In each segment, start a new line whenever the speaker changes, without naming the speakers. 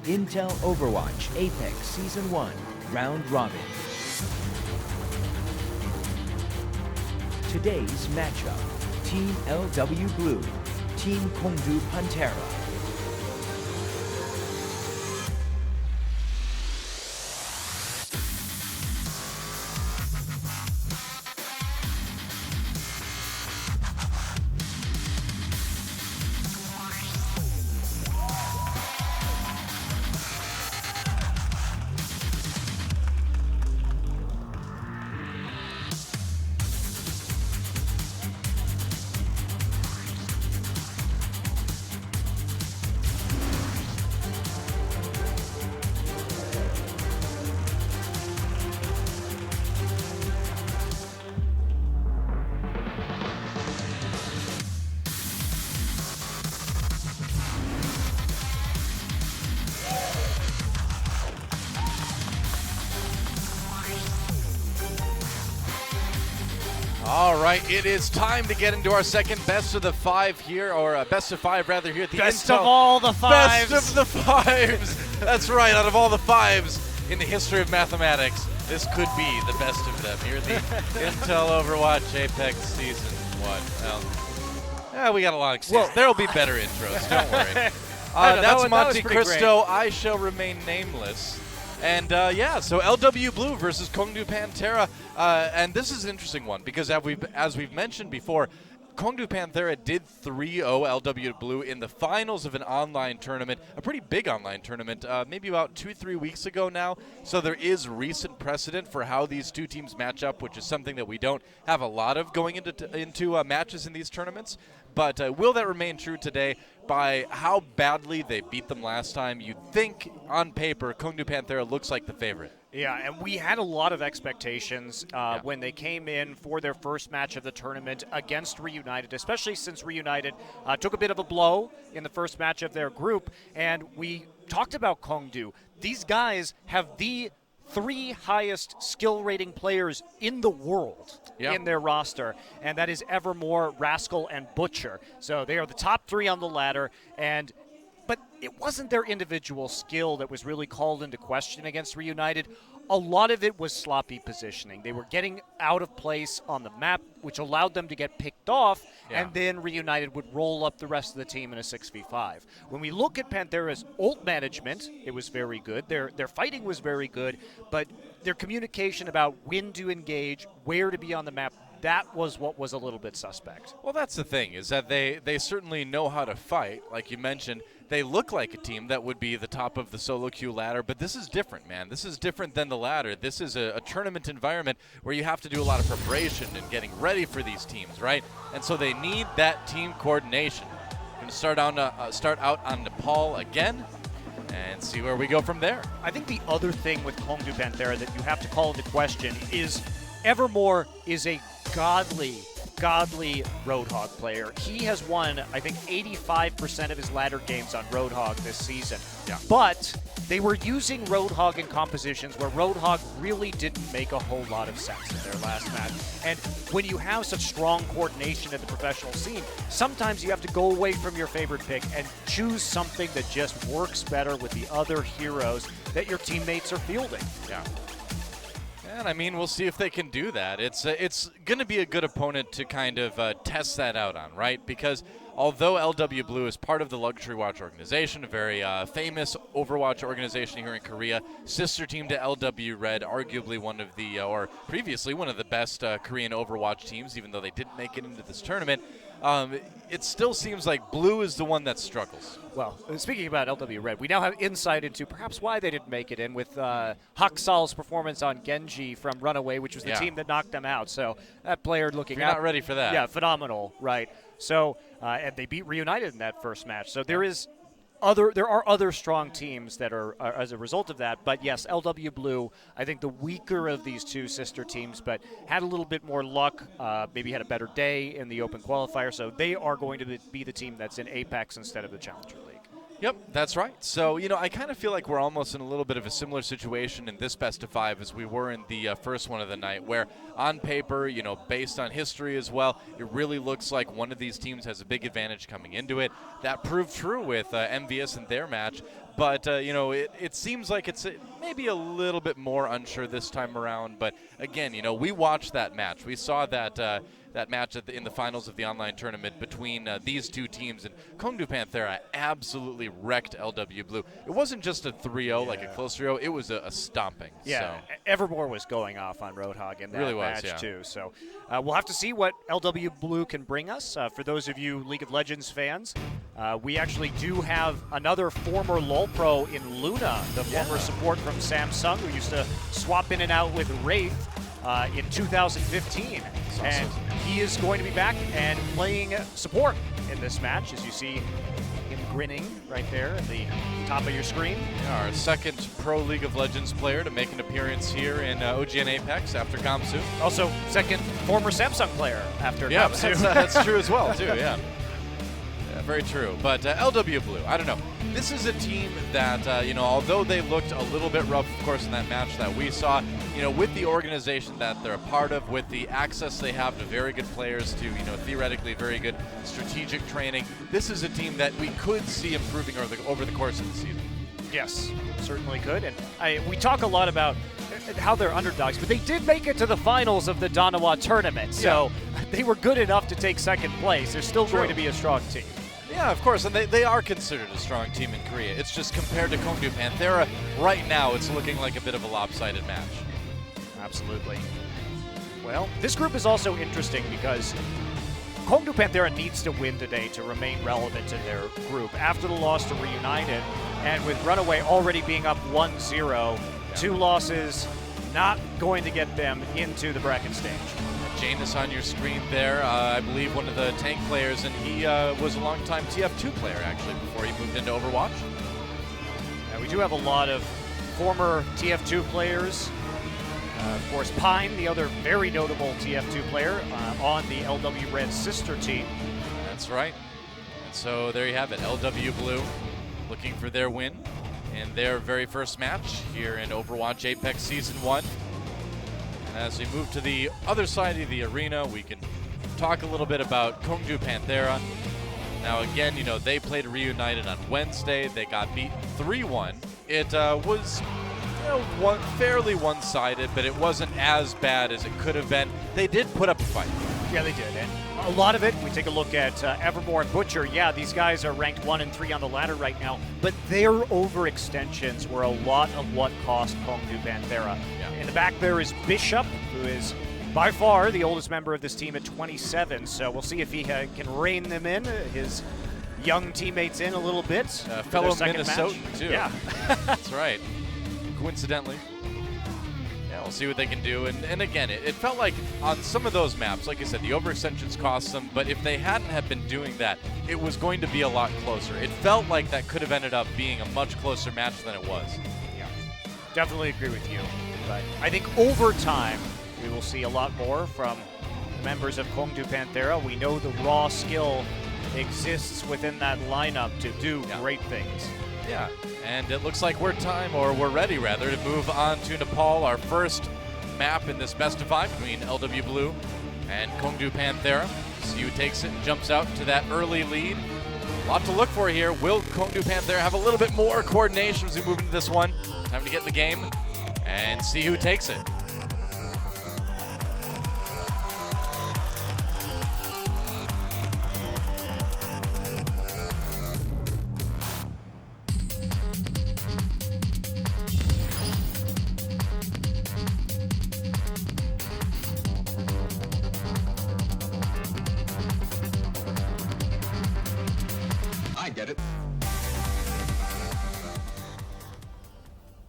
Intel Overwatch Apex Season 1 Round Robin. Today's matchup, Team LW Blue, Team Kongdoo Pantera.
All right, it is time to get into our second best of the five here, or best of five rather here at the
Best
Intel.
of all the fives.
Best of the fives. That's right, out of all the fives in the history of mathematics, this could be the best of them here at the Intel Overwatch Apex Season 1. Well, we got a long season. There will be better intros, don't worry. That's Monte Cristo. I shall remain nameless. And so LW Blue versus Kongdoo Pantera, and this is an interesting one because as we've mentioned before, Kongdoo Pantera did 3-0 LW Blue in the finals of an online tournament, a pretty big online tournament, maybe about 2-3 weeks ago now. So there is recent precedent for how these two teams match up, which is something that we don't have a lot of going into matches in these tournaments. But will that remain true today? By how badly they beat them last time, you'd think on paper Kongdoo Pantera looks like the favorite.
Yeah, and we had a lot of expectations when they came in for their first match of the tournament against Reunited, especially since Reunited took a bit of a blow in the first match of their group. And we talked about Kongdoo. These guys have the 3 highest skill rating players in the world in their roster, and that is Evermore, Rascal, and Butcher. So they are the top 3 on the ladder, but it wasn't their individual skill that was really called into question against Reunited. A lot of it was sloppy positioning. They were getting out of place on the map, which allowed them to get picked off, and then Reunited would roll up the rest of the team in a 6v5. When we look at Panthera's ult management, it was very good. Their fighting was very good, but their communication about when to engage, where to be on the map, that was what was a little bit suspect.
Well, that's the thing, is that they certainly know how to fight. Like you mentioned, they look like a team that would be the top of the solo queue ladder, but this is different, man. This is different than the ladder. This is a tournament environment where you have to do a lot of preparation and getting ready for these teams, right? And so they need that team coordination. We're going to start out on Nepal again and see where we go from there.
I think the other thing with Kongdoo Panthera that you have to call into question is Evermore is a godly Roadhog player. He has won, I think, 85% of his ladder games on Roadhog this season. Yeah. But they were using Roadhog in compositions where Roadhog really didn't make a whole lot of sense in their last match. And when you have such strong coordination in the professional scene, sometimes you have to go away from your favorite pick and choose something that just works better with the other heroes that your teammates are fielding.
Yeah. And I mean, we'll see if they can do that. It's going to be a good opponent to kind of test that out on, right? Because although LW Blue is part of the Luxury Watch organization, a very famous Overwatch organization here in Korea, sister team to LW Red, arguably one of the, or previously one of the best Korean Overwatch teams, even though they didn't make it into this tournament, it still seems like Blue is the one that struggles.
Well, speaking about LW Red, we now have insight into perhaps why they didn't make it in with Haksal's performance on Genji from Runaway, which was the team that knocked them out. So that player looking
You're not ready for that.
Yeah, phenomenal, right? So, and they beat Reunited in that first match. So there are other strong teams that are as a result of that. But yes, LW Blue, I think the weaker of these two sister teams, but had a little bit more luck, maybe had a better day in the open qualifier. So they are going to be the team that's in Apex instead of the Challenger League.
Yep, that's right. So, I kind of feel like we're almost in a little bit of a similar situation in this best of 5 as we were in the first one of the night, where on paper, based on history as well, it really looks like one of these teams has a big advantage coming into it. That proved true with MVS in their match. But, it seems like it's maybe a little bit more unsure this time around. But, again, we watched that match. We saw that that match in the finals of the online tournament between these two teams. And Kongdoo Panthera absolutely wrecked LW Blue. It wasn't just a 3-0, like a close 3-0. It was a stomping.
Yeah,
so.
Evermore was going off on Roadhog in that
really was,
match, too. So we'll have to see what LW Blue can bring us. For those of you League of Legends fans, we actually do have another former LoL pro in Luna, the former support from Samsung, who used to swap in and out with Wraith in 2015.
Awesome.
And he is going to be back and playing support in this match, as you see him grinning right there at the top of your screen.
Yeah, our second pro League of Legends player to make an appearance here in OGN Apex after Gamsu.
Also, second former Samsung player after
Yeah,
Gamsu.
that's true as well, too, yeah. Very true. But LW Blue, I don't know. This is a team that, although they looked a little bit rough, of course, in that match that we saw, with the organization that they're a part of, with the access they have to very good players, to, theoretically very good strategic training, this is a team that we could see improving over the course of the season.
Yes, certainly could. And we talk a lot about how they're underdogs, but they did make it to the finals of the Danawa tournament, so they were good enough to take second place. They're still going to be a strong team.
Yeah, of course, and they are considered a strong team in Korea. It's just compared to Kongdoo Panthera, right now it's looking like a bit of a lopsided match.
Absolutely. Well, this group is also interesting because Kongdoo Panthera needs to win today to remain relevant in their group. After the loss to Reunited, and with Runaway already being up 1-0, 2 losses not going to get them into the bracket stage.
Janus on your screen there, I believe one of the tank players, and he was a longtime TF2 player, actually, before he moved into Overwatch.
We do have a lot of former TF2 players. Of course, Pine, the other very notable TF2 player on the LW Red sister team.
That's right. And so there you have it, LW Blue looking for their win in their very first match here in Overwatch Apex Season 1. As we move to the other side of the arena, we can talk a little bit about Kongdoo Panthera. Now again, they played Reunited on Wednesday. They got beat 3-1. It was fairly one-sided, but it wasn't as bad as it could have been. They did put up a fight.
Yeah, they did. And a lot of it, we take a look at Evermore and Butcher. Yeah, these guys are ranked 1 and 3 on the ladder right now, but their overextensions were a lot of what cost Kongdoo Panthera.
Yeah.
In the back there is Bishop, who is by far the oldest member of this team at 27, so we'll see if he can rein them in, his young teammates in a little bit.
Fellow Minnesotan, too.
Yeah.
That's right. Coincidentally. Yeah, we'll see what they can do. And again, it felt like on some of those maps, like I said, the overextensions cost them, but if they hadn't have been doing that, it was going to be a lot closer. It felt like that could have ended up being a much closer match than it was.
Yeah, definitely agree with you. But I think over time, we will see a lot more from the members of Kongdoo Panthera. We know the raw skill exists within that lineup to do great things.
Yeah, and it looks like we're ready rather, to move on to Nepal, our first map in this best of 5 between LW Blue and Kongdoo Panthera. See who takes it and jumps out to that early lead. A lot to look for here. Will Kongdoo Panthera have a little bit more coordination as we move into this one? Time to get in the game and see who takes it.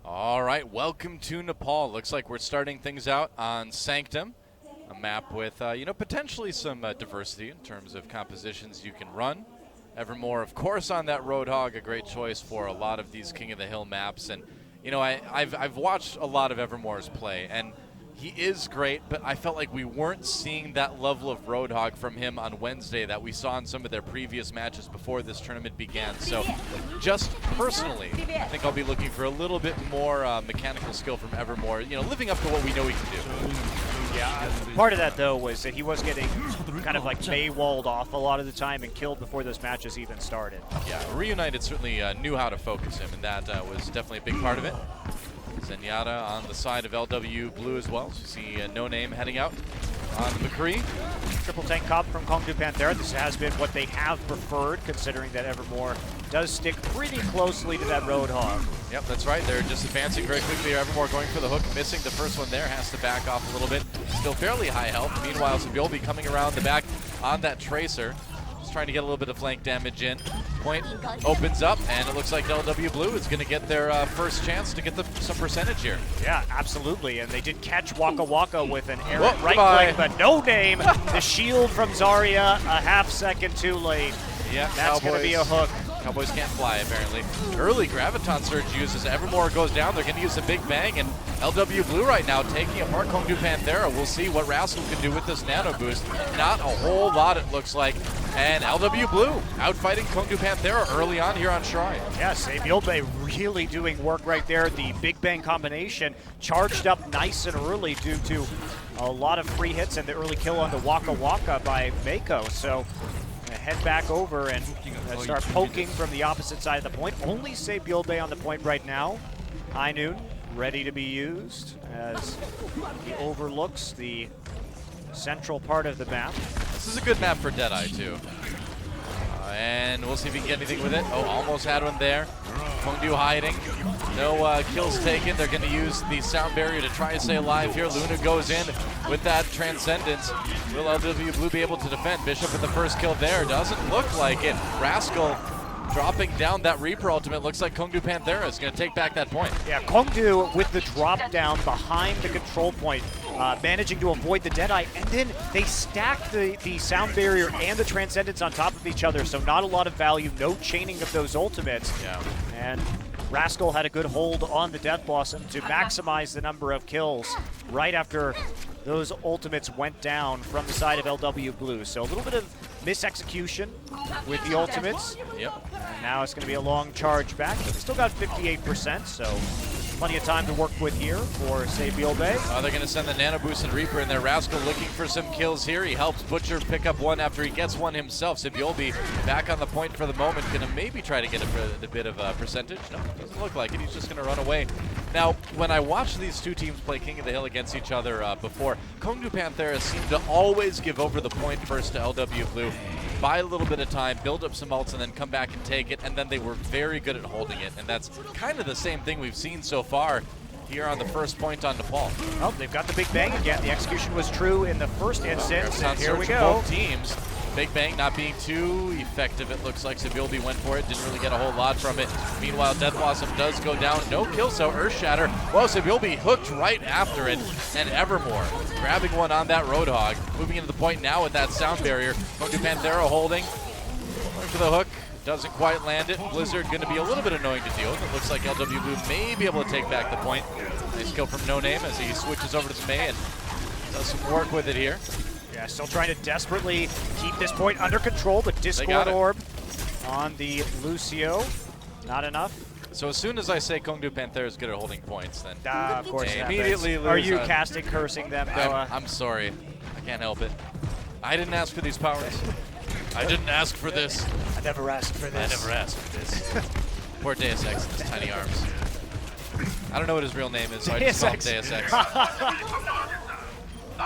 All right, welcome to Nepal. Looks like we're starting things out on Sanctum, a map with, potentially some diversity in terms of compositions you can run. Evermore, of course, on that Roadhog, a great choice for a lot of these King of the Hill maps. And, I've watched a lot of Evermore's play, and He is great, but I felt like we weren't seeing that level of Roadhog from him on Wednesday that we saw in some of their previous matches before this tournament began. So just personally, I think I'll be looking for a little bit more mechanical skill from Evermore, you know, living up to what we know he can do.
Yeah, part of that, though, was that he was getting kind of like May-walled off a lot of the time and killed before those matches even started.
Yeah, Reunited certainly knew how to focus him, and that was definitely a big part of it. Zenyatta on the side of LW Blue as well. So you see No Name heading out on McCree.
Triple tank comp from Kongdoo Panthera. This has been what they have preferred, considering that Evermore does stick pretty closely to that Roadhog.
Yep, that's right. They're just advancing very quickly. Evermore going for the hook, missing the first one there. Has to back off a little bit. Still fairly high health. Meanwhile, Sabiolbe coming around the back on that Tracer. Just trying to get a little bit of flank damage in. Point opens up, and it looks like LW Blue is going to get their first chance to get some percentage here.
Yeah, absolutely. And they did catch Waka Waka with an errant
Whoa,
right click, but No Name. The shield from Zarya a half second too late.
Yeah,
that's going to be a hook.
Cowboys can't fly, apparently. Early Graviton Surge uses. Evermore goes down. They're going to use a big bang, and LW Blue right now taking apart Kongdoo Panthera. We'll see what Rascal can do with this nano boost. Not a whole lot, it looks like. And LW Blue outfighting Kongdoo Panthera early on here on Shrine.
Yeah, Sabiolbe really doing work right there. The big bang combination charged up nice and early due to a lot of free hits and the early kill on the Waka Waka by Mako. So head back over and start poking from the opposite side of the point. Only Sabiolbe on the point right now. High Noon ready to be used as he overlooks the central part of the map.
This is a good map for Deadeye, too. And we'll see if he can get anything with it. Oh, almost had one there. Kongdoo hiding. No kills taken. They're going to use the sound barrier to try to stay alive here. Luna goes in with that Transcendence. Will LW Blue be able to defend? Bishop with the first kill there. Doesn't look like it. Rascal dropping down that Reaper ultimate. Looks like Kongdoo Panthera is going to take back that point.
Yeah, Kongdoo with the drop down behind the control point, managing to avoid the Deadeye, and then they stack the sound barrier and the Transcendence on top of each other, so not a lot of value, no chaining of those ultimates.
Yeah.
And Rascal had a good hold on the Death Blossom to maximize the number of kills right after those ultimates went down from the side of LW Blue. So a little bit of misexecution with the ultimates.
Yep.
And now it's going to be a long charge back, but they still got 58%, so plenty of time to work with here for Sabiolbe.
They're going to send the Nano Boost and Reaper in there. Rascal looking for some kills here. He helps Butcher pick up one after he gets one himself. Sabiolbe back on the point for the moment. Going to maybe try to get a bit of a percentage. No, doesn't look like it. He's just going to run away. Now, when I watched these two teams play King of the Hill against each other before, Kongdoo Panthera seemed to always give over the point first to LW Blue, buy a little bit of time, build up some ults, and then come back and take it, and then they were very good at holding it, and that's kind of the same thing we've seen so far here on the first point on Nepal.
Oh, they've got the Big Bang again. The execution was true in the first instance, and here we go.
Both teams. Big Bang not being too effective, it looks like. Sabiolbe went for it, didn't really get a whole lot from it. Meanwhile, Death Blossom does go down. No kill, so Earthshatter. Whoa, Sabiolbe hooked right after it. And Evermore grabbing one on that Roadhog. Moving into the point now with that sound barrier. Kongdoo Panthera holding. Going for the hook. Doesn't quite land it. Blizzard going to be a little bit annoying to deal with. It looks like LW Blue may be able to take back the point. Nice kill from No Name as he switches over to May and does some work with it here.
Yeah, still trying to desperately keep this point under control, but Discord Orb on the Lucio. Not enough.
So as soon as I say Kongdoo Panthera is good at holding points, then
of course
they immediately lose.
Are you casting cursing them, Noah?
I'm sorry. I can't help it. I didn't ask for these powers. I didn't ask for this.
I never asked for this.
I never asked for this. Poor Deus Ex and his tiny arms. I don't know what his real name is, so I just call him Deus Ex.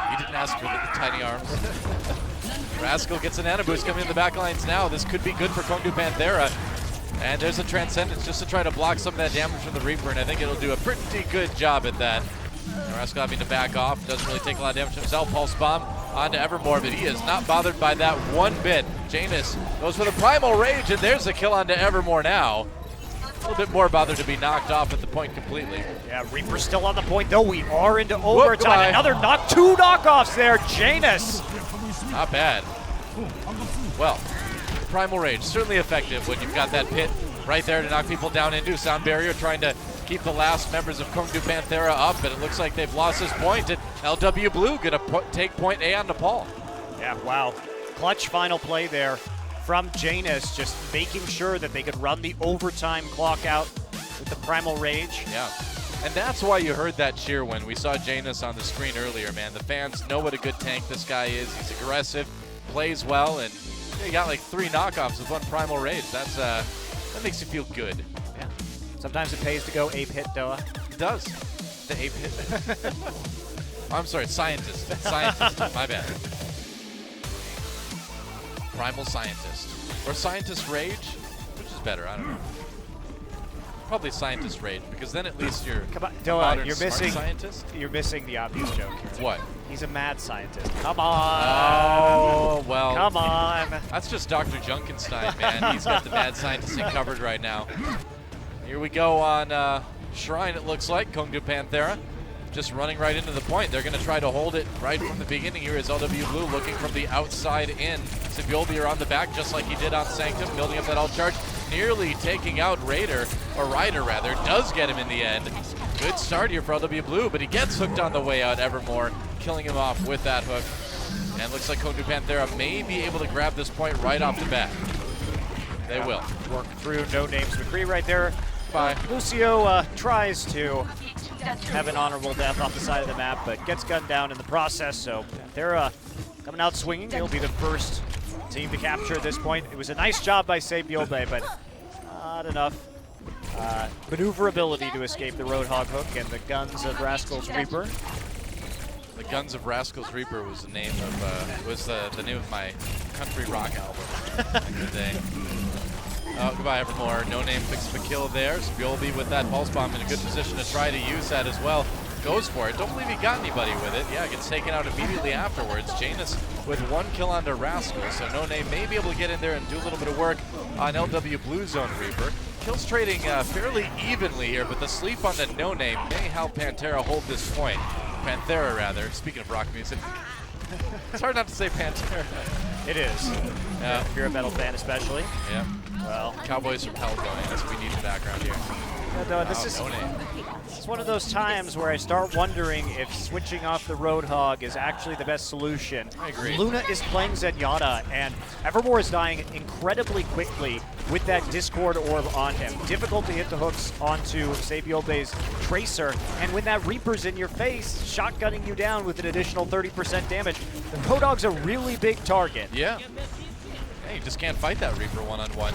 He didn't ask for the tiny arms. Rascal gets a nano boost coming in the back lines now. This could be good for Kongdoo Panthera. And there's a Transcendence just to try to block some of that damage from the Reaper, and I think it'll do a pretty good job at that. Rascal having to back off, doesn't really take a lot of damage himself. Pulse Bomb onto Evermore, but he is not bothered by that one bit. Janus goes for the Primal Rage, and there's the kill onto Evermore now. A little bit more bothered to be knocked off at the point completely.
Yeah, Reaper's still on the point, though. We are into overtime. Another two knockoffs there. Janus.
Not bad. Well, Primal Rage, certainly effective when you've got that pit right there to knock people down into. Sound barrier trying to keep the last members of Kongdoo Panthera up, but it looks like they've lost this point, and LW Blue gonna take point A on Nepal.
Yeah, wow. Clutch final play there from Janus, just making sure that they could run the overtime clock out with the Primal Rage.
Yeah. And that's why you heard that cheer when we saw Janus on the screen earlier, man. The fans know what a good tank this guy is. He's aggressive, plays well, and he got like 3 knockoffs with 1 Primal Rage. That makes you feel good.
Yeah. Sometimes it pays to go ape hit, Doa.
It does. The ape hit. I'm sorry, scientist. Scientist. My bad. Primal Scientist. Or Scientist Rage? Which is better? I don't know. Probably Scientist Rage, because then at least you're
Come on, Doa,
modern
you're
smart
missing.
scientist.
You're missing the obvious joke here.
What?
He's a mad scientist. Come on.
Oh, well.
Come on.
That's just Dr. Junkenstein, man. He's got the mad scientist covered right now. Here we go on Shrine, it looks like. Kongdoo Panthera just running right into the point. They're going to try to hold it right from the beginning. Here is LW Blue looking from the outside in. Sibiolbi are on the back just like he did on Sanctum, building up that ult charge. Nearly taking out Ryder rather. Does get him in the end. Good start here for LW Blue, but he gets hooked on the way out. Evermore killing him off with that hook. And looks like Kongdoo Panthera may be able to grab this point right off the bat. They will.
Work through No Names McCree right there.
Bye.
Lucio tries to have an honorable death off the side of the map, but gets gunned down in the process. So Panthera coming out swinging. They'll be the first team to capture at this point. It was a nice job by Sabiolbe, but not enough maneuverability to escape the Roadhog hook and the guns of Rascal's Reaper.
The Guns of Rascal's Reaper was the name of the name of my country rock album back in the day. Oh, goodbye, Evermore. No Name picks up a kill there. Sibiolbi with that pulse bomb in a good position to try to use that as well. Goes for it. Don't believe he got anybody with it. Yeah, gets taken out immediately afterwards. Janus with 1 kill onto Rascal, so No Name may be able to get in there and do a little bit of work on LW Blue Zone Reaper. Kills trading fairly evenly here, but the sleep on the No Name may help Panthera hold this point. Panthera, rather. Speaking of rock music. It's hard not to say Panthera.
It is.
Yeah.
If you're a metal fan especially.
Yeah.
Well,
Cowboys from Hell going. That's what we need in the background here.
no, this
Wow,
is
No Name.
it's one of those times where I start wondering if switching off the Roadhog is actually the best solution.
I agree.
Luna is playing Zenyatta, and Evermore is dying incredibly quickly with that Discord orb on him. Difficult to hit the hooks onto Sabiolbe's Tracer, and when that Reaper's in your face, shotgunning you down with an additional 30% damage, the Roadhog's a really big target.
Yeah. Hey, you just can't fight that Reaper one-on-one.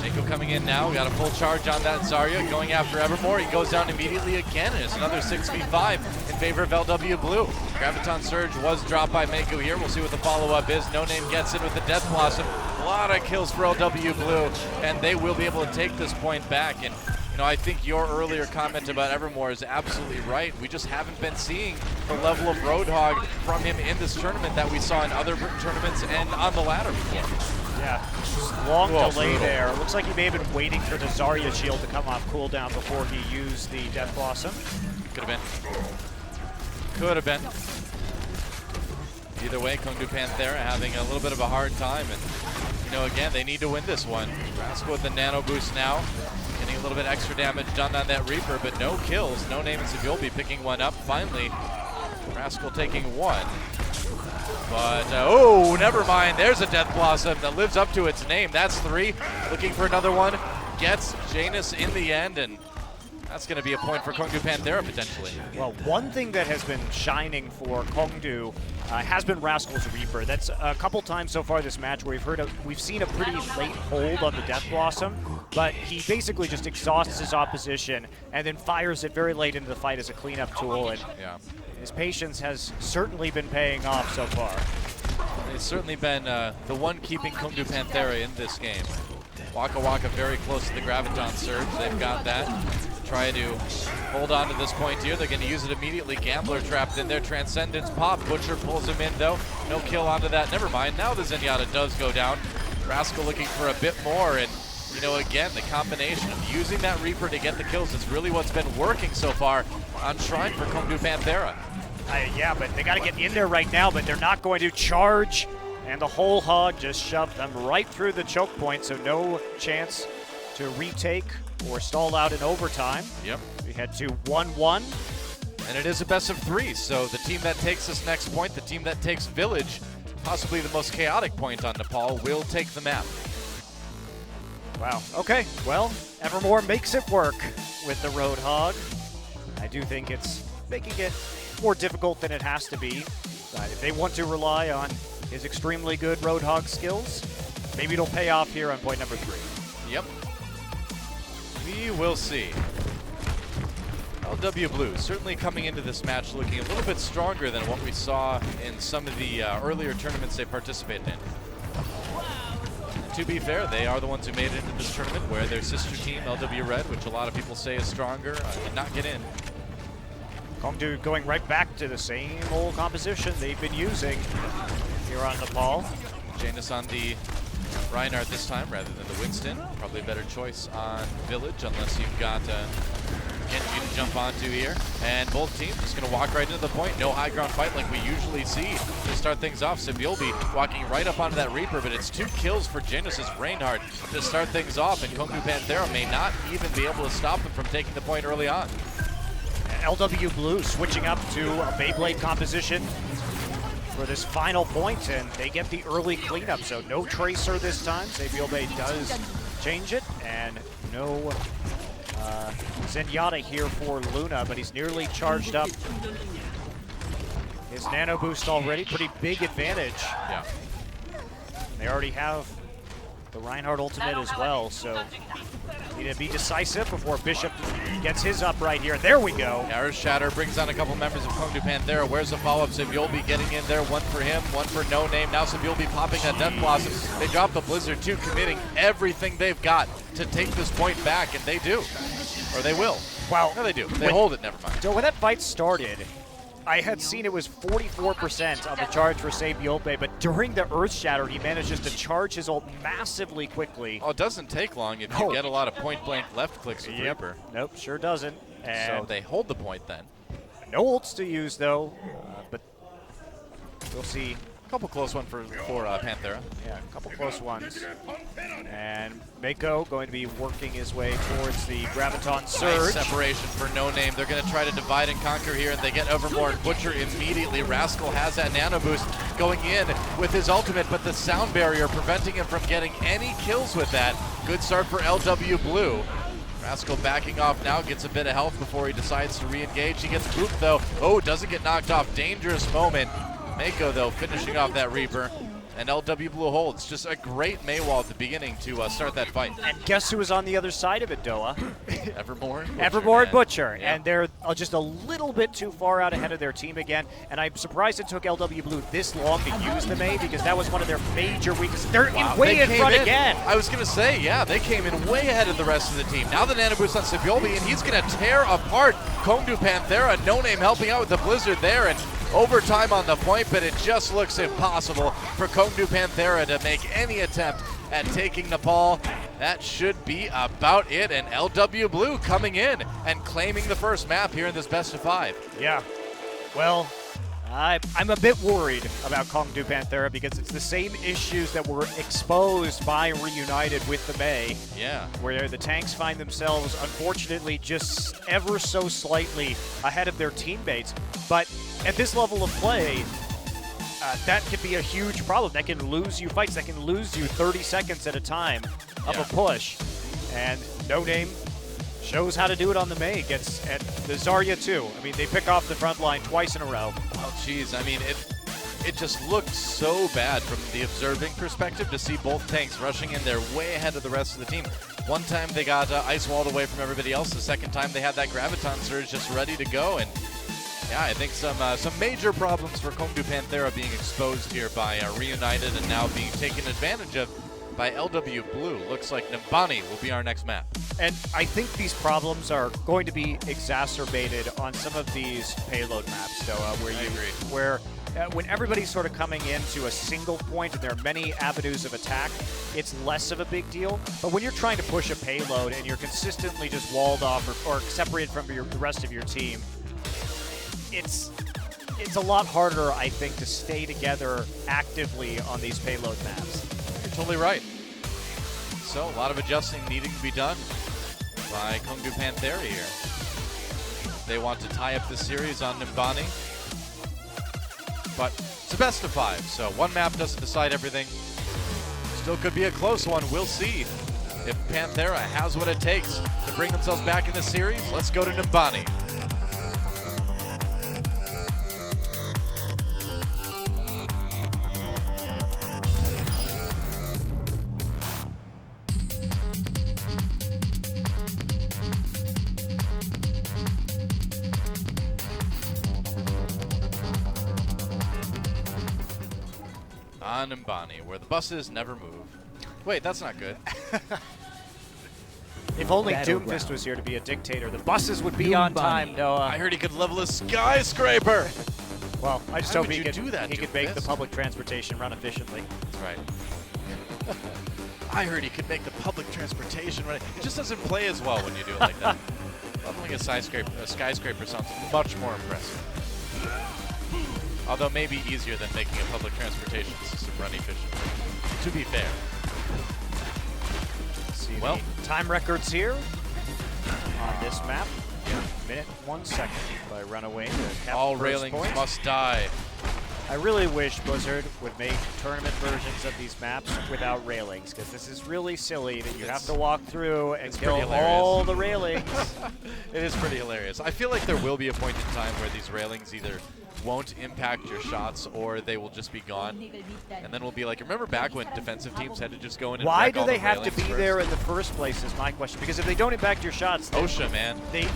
Nico coming in now, got a full charge on that Zarya, going after Evermore. He goes down immediately again, and it's another 6v5 in favor of LW Blue. Graviton Surge was dropped by Mako here. We'll see what the follow-up is. No Name gets in with the Death Blossom. A lot of kills for LW Blue, and they will be able to take this point back. And you know, I think your earlier comment about Evermore is absolutely right. We just haven't been seeing the level of Roadhog from him in this tournament that we saw in other tournaments and on the ladder before.
Yeah, long
Whoa,
delay
brutal.
there. Looks like he may have been waiting for the Zarya shield to come off cooldown before he used the Death Blossom.
Could have been. Could have been. Either way, Kongdoo Panthera having a little bit of a hard time, and you know, again, they need to win this one. Rascal with the nano boost now, getting a little bit extra damage done on that Reaper, but no kills. No Name and Sibiolbi picking one up. Finally, Rascal taking one. But, oh, never mind. There's a Death Blossom that lives up to its name. That's 3. Looking for another one. Gets Janus in the end, and that's going to be a point for Kongdoo Panthera potentially.
Well, one thing that has been shining for Kongdoo has been Rascal's Reaper. That's a couple times so far this match where we've seen a pretty late hold on the Death Blossom, but he basically just exhausts his opposition and then fires it very late into the fight as a cleanup tool. And
Yeah.
his patience has certainly been paying off so far.
It's certainly been the one keeping Kongdoo Panthera in this game. Waka Waka very close to the Graviton Surge. They've got that. Try to hold on to this point here. They're going to use it immediately. Gambler trapped in there. Transcendence pop. Butcher pulls him in though. No kill onto that. Never mind. Now the Zenyatta does go down. Rascal looking for a bit more, and you know, again, the combination of using that Reaper to get the kills is really what's been working so far on Shrine for Kongdoo Panthera.
Yeah, but they got to get in there right now, but they're not going to charge. And the whole hog just shoved them right through the choke point, so no chance to retake or stall out in overtime.
Yep.
We head to 1-1.
And it is a best of 3, so the team that takes this next point, the team that takes Village, possibly the most chaotic point on Nepal, will take the map.
Wow. Okay. Well, Evermore makes it work with the Roadhog. I do think it's making it more difficult than it has to be. But if they want to rely on his extremely good Roadhog skills, maybe it'll pay off here on point number 3.
Yep. We will see. LW Blue certainly coming into this match looking a little bit stronger than what we saw in some of the earlier tournaments they participated in. And to be fair, they are the ones who made it into this tournament, where their sister team, LW Red, which a lot of people say is stronger, did not get in.
Kongdoo going right back to the same old composition they've been using here on Nepal.
Janus on the Reinhardt this time rather than the Winston. Probably a better choice on Village, unless you've got Genji to jump onto here. And both teams just going to walk right into the point. No high ground fight like we usually see to start things off. Sibyolbi walking right up onto that Reaper, but it's 2 kills for Janus's Reinhardt to start things off, and Kongdoo Panthera may not even be able to stop them from taking the point early on.
LW Blue switching up to a Beyblade composition for this final point, and they get the early cleanup. So no Tracer this time. Sibyolbi does change it, and no Zenyatta here for Luna, but he's nearly charged up his nano boost already. Pretty big advantage.
Yeah.
They already have the Reinhardt ultimate as well, so need to be decisive before Bishop gets his up right here. There we go.
Earth Shatter brings on a couple members of Kongdoo Panthera. Where's the follow-up? Sibyolbi getting in there. 1 for him, 1 for No Name. Now Sibyolbi popping a Death Blossom. They drop the Blizzard too, committing everything they've got to take this point back, and they do. Or they will.
Wow.
No, they do. They hold it, never mind.
So when that fight started, I had seen it was 44% on the charge for Sibyolbi, but during the Earth Shatter, he managed just to charge his ult massively quickly.
Oh, it doesn't take long if you get a lot of point-blank left clicks with Reaper.
Nope, sure doesn't. And
so they hold the point then.
no ults to use, though, but we'll see.
A couple close ones for Panthera.
Yeah, a couple close ones. And Mako going to be working his way towards the Graviton Surge.
Nice separation for No Name. They're going to try to divide and conquer here, and they get Evermore and Butcher immediately. Rascal has that nano boost going in with his ultimate, but the sound barrier preventing him from getting any kills with that. Good start for LW Blue. Rascal backing off now, gets a bit of health before he decides to re-engage. He gets booped though. Oh, doesn't get knocked off. Dangerous moment. Mako, though, finishing off that Reaper, and LW Blue holds. Just a great Maywall at the beginning to start that fight.
And guess who was on the other side of it, Doa?
Evermore and Butcher.
Evermore and Butcher.
Yeah.
And they're just a little bit too far out ahead of their team again. And I'm surprised it took LW Blue this long to use the May, because that was one of their major weaknesses. They're way in front again.
I was going to say, yeah, they came in way ahead of the rest of the team. Now the nano boost on Sibyolbi, and he's going to tear apart Kongdoo Panthera. No Name helping out with the Blizzard there, and overtime on the point, but it just looks impossible for Kongdoo Panthera to make any attempt at taking Nepal. That should be about it, and LW Blue coming in and claiming the first map here in this best of 5.
Yeah. Well, I'm a bit worried about Kongdoo Panthera, because it's the same issues that were exposed by Reunited with the May.
Yeah.
Where the tanks find themselves, unfortunately, just ever so slightly ahead of their teammates. But at this level of play, that could be a huge problem. That can lose you fights. That can lose you 30 seconds at a time of a push. And No Name shows how to do it on the May. Gets at the Zarya too. I mean, they pick off the front line twice in a row.
Oh, geez. I mean, it just looked so bad from the observing perspective to see both tanks rushing in there way ahead of the rest of the team. One time they got ice walled away from everybody else. The second time they had that Graviton Surge just ready to go. And yeah, I think some major problems for Kongdoo Panthera being exposed here by Reunited, and now being taken advantage of by LW Blue. Looks like Nambani will be our next map.
And I think these problems are going to be exacerbated on some of these payload maps, though, where when everybody's sort of coming into a single point and there are many avenues of attack, it's less of a big deal. But when you're trying to push a payload and you're consistently just walled off or separated from the rest of your team, it's a lot harder, I think, to stay together actively on these payload maps.
You're totally right. So a lot of adjusting needing to be done. by Kongdoo Panthera here. They want to tie up the series on Nimbani, but it's a best of 5, so one map doesn't decide everything. Still could be a close one. We'll see if Panthera has what it takes to bring themselves back in the series. Let's go to Nimbani. On Nimbani, where the buses never move. Wait, that's not good.
If only Doomfist was here to be a dictator, the buses would be on time, Noah.
I heard he could level a skyscraper.
Well, I just
Why
hope
would
he
you
could
do that,
he could make the
Doomfist?
public transportation run efficiently.
That's right. I heard he could make the public transportation run. It just doesn't play as well when you do it like that. Leveling a skyscraper sounds much more impressive. Although maybe easier than making a public transportation system run efficiently, to be fair.
See
Well,
the time records here on this map. Minute 1 second by Runaway to cap
all
the first
railings
point.
must die.
I really wish Blizzard would make tournament versions of these maps without railings, because this is really silly that you have to walk through and kill
pretty hilarious.
all the railings.
It is pretty hilarious. I feel like there will be a point in time where these railings either won't impact your shots or they will just be gone. And then we'll be like, remember back when defensive teams had to just go in and
Why
wreck
do
all
they
the
have to
railings
be
first?
there in the first place is my question. Because if they don't impact your shots, then
OSHA, man.
they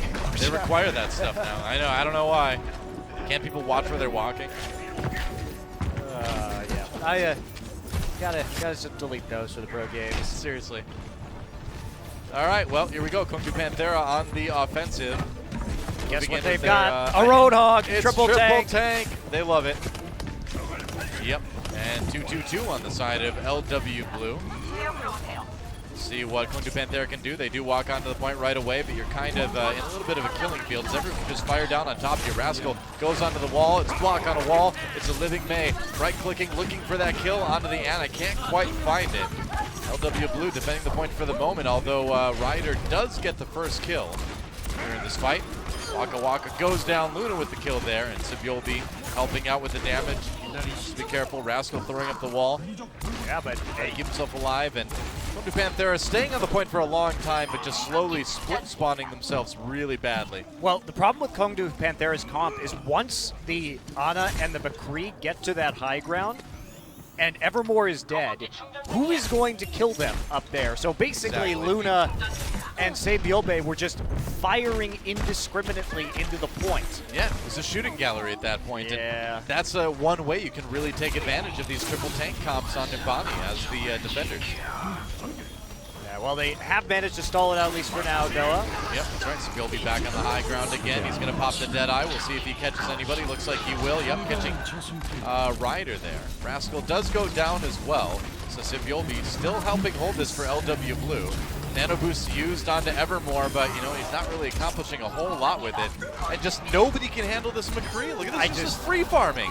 require that stuff now. I know. I don't know why. Can't people watch where they're walking?
Yeah. I gotta just delete those for the pro games.
Seriously. All right. Well, here we go. Kongdoo Panthera on the offensive.
Guess
Moving
what
into
they've
their,
got? A Roadhog,
It's
triple tank.
They love it. Yep. And 2-2-2 on the side of LW Blue. See what Kongdoo Panthera can do. They do walk onto the point right away, but you're kind of in a little bit of a killing field. Everyone can just fire down on top of you. Rascal goes onto the wall. It's blocked on a wall. It's a living May. Right-clicking, looking for that kill onto the Ana. Can't quite find it. LW Blue defending the point for the moment, although Ryder does get the first kill here in this fight. Waka Waka goes down. Luna with the kill there, and Sibyolbi helping out with the damage. Just be careful. Rascal throwing up the wall.
Yeah, but
Hey, keep himself alive, and Kongdoo Panthera staying on the point for a long time, but just slowly split spawning themselves really badly.
well, the problem with Kongdoo Panthera's comp is once the Ana and the McCree get to that high ground, and Evermore is dead, who is going to kill them up there? So basically,
Exactly.
Luna and Saebyeolbe were just firing indiscriminately into the point.
Yeah, it was a shooting gallery at that point,
Yeah.
and that's one way you can really take advantage of these triple tank comps on Nimbani as the defenders.
Yeah, well, they have managed to stall it out, at least for now, Noah.
Yep, that's right. Sibyolbi back on the high ground again. He's going to pop the Deadeye. We'll see if he catches anybody. Looks like he will. Yep, catching Ryder there. Rascal does go down as well. So Sibyolbi still helping hold this for LW Blue. Nano boost used onto Evermore, but you know he's not really accomplishing a whole lot with it. And just nobody can handle this McCree. Look at this, this is free farming.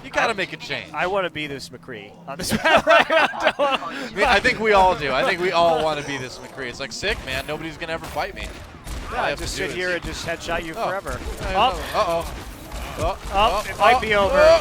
You got to make a change.
I want to be this McCree on this map right now, Noah.
I mean, I think we all do. I think we all want to be this McCree. It's like, sick, man. Nobody's going to ever fight me. All I
I
have
just
to do
sit
is-
here and just headshot you
Oh.
forever.
Uh-oh.
It might be over.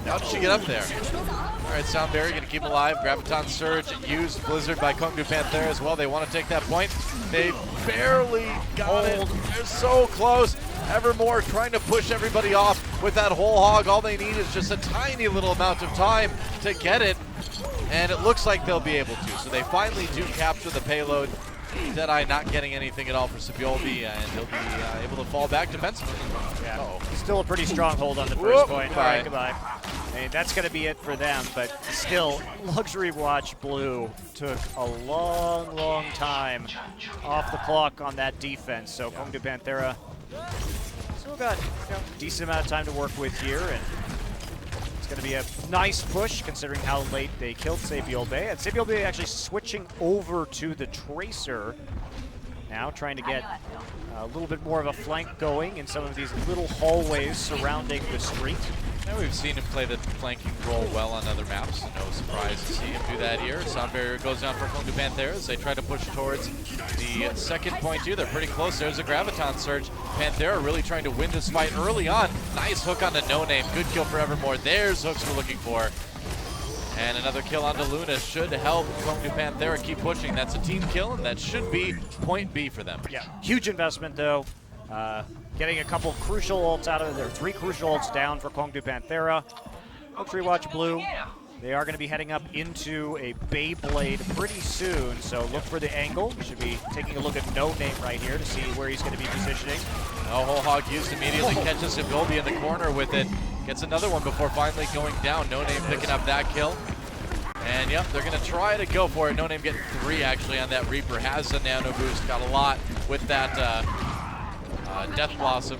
How did she get up there? All right, Soundberry going to keep him alive. Graviton Surge used Blizzard by Kongdoo Panthera as well. They want to take that point. They barely got it. They're so close. Evermore trying to push everybody off with that whole hog. All they need is just a tiny little amount of time to get it. And it looks like they'll be able to. So they finally do capture the payload. Deadeye not getting anything at all for Sibyolbi, and he'll be able to fall back defensively.
Yeah.
Uh-oh.
Still a pretty strong hold on the first
Whoop,
point.
goodbye.
All right, goodbye. And that's going to be it for them, but still, Luxury Watch Blue took a long, long time off the clock on that defense. So Kongdoo Panthera still got a decent amount of time to work with here, and it's going to be a nice push considering how late they killed Saebyeolbe. And Saebyeolbe actually switching over to the Tracer now, trying to get a little bit more of a flank going in some of these little hallways surrounding the street.
And we've seen him play the flanking role well on other maps. No surprise to see him do that here. Sound barrier goes down for Kongdoo Panthera as they try to push towards the second point too. They're pretty close. There's a Graviton Surge. Panthera really trying to win this fight early on. Nice hook on the No Name. Good kill for Evermore. There's hooks we're looking for. And another kill onto Luna should help Kongdoo Panthera keep pushing. That's a team kill, and that should be point B for them.
Yeah, huge investment though. Getting a couple crucial ults out of there. 3 crucial ults down for Kongdoo Panthera. Overwatch Blue, they are going to be heading up into a Beyblade pretty soon, so look for the angle. You should be taking a look at No Name right here to see where he's going to be positioning.
Oh, Whole Hog used immediately, catches Sibilby in the corner with it. Gets another one before finally going down. No Name picking up that kill. And yep, they're going to try to go for it. No Name getting 3 actually on that Reaper. Has the nano boost, got a lot with that Death Blossom.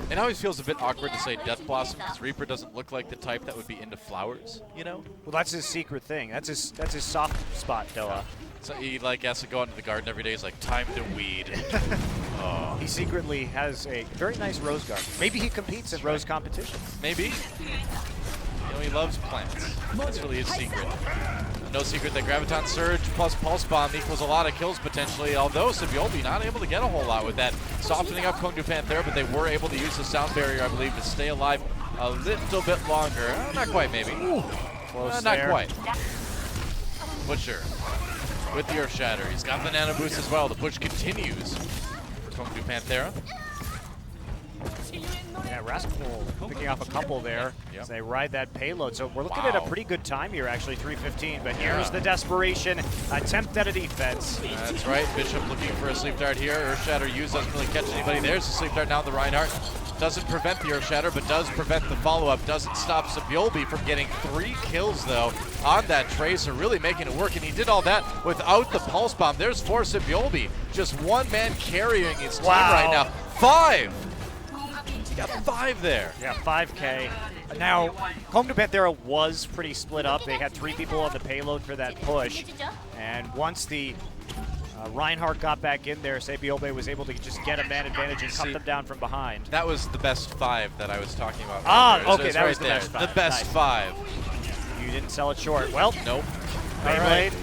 It always feels a bit awkward to say Death Blossom because Reaper doesn't look like the type that would be into flowers, you know?
Well, that's his secret thing. That's his soft spot, Doa.
So he like has to go out into the garden every day. He's like, time to weed. Oh.
He secretly has a very nice rose garden. Maybe he competes in rose competitions.
Maybe. You know, he loves plants. That's really his secret. No secret that Graviton Surge plus Pulse Bomb equals a lot of kills potentially, although Sibilby not able to get a whole lot with that. Softening up Kongdoo Panthera, but they were able to use the sound barrier, I believe, to stay alive a little bit longer. Not quite, maybe.
Close
not
there.
quite. Butcher with the Earth Shatter. He's got the nano boost as well. The push continues for Kongdoo Panthera.
Yeah, Rascal picking off a couple there as they ride that payload. So we're looking at a pretty good time here, actually, 3:15. But here's the desperation attempt at a defense.
That's right. Bishop looking for a sleep dart here. Earth Shatter used, doesn't really catch anybody. There's the sleep dart now. The Reinhardt doesn't prevent the Earth Shatter, but does prevent the follow-up. Doesn't stop Sibilby from getting 3 kills, though, on that Tracer, really making it work. And he did all that without the Pulse Bomb. There's 4 Sibilby. Just one man carrying his team right now. 5! He got 5 there.
Yeah, 5K. Now, Kongdoo Panthera was pretty split up. They had 3 people on the payload for that push. And once the Reinhardt got back in there, Sibilby was able to just get a man advantage and cut them down from behind.
That was the best 5 that I was talking about.
Okay, that was the best 5.
The best 5.
You didn't sell it short. Well,
nope.
Beyblade.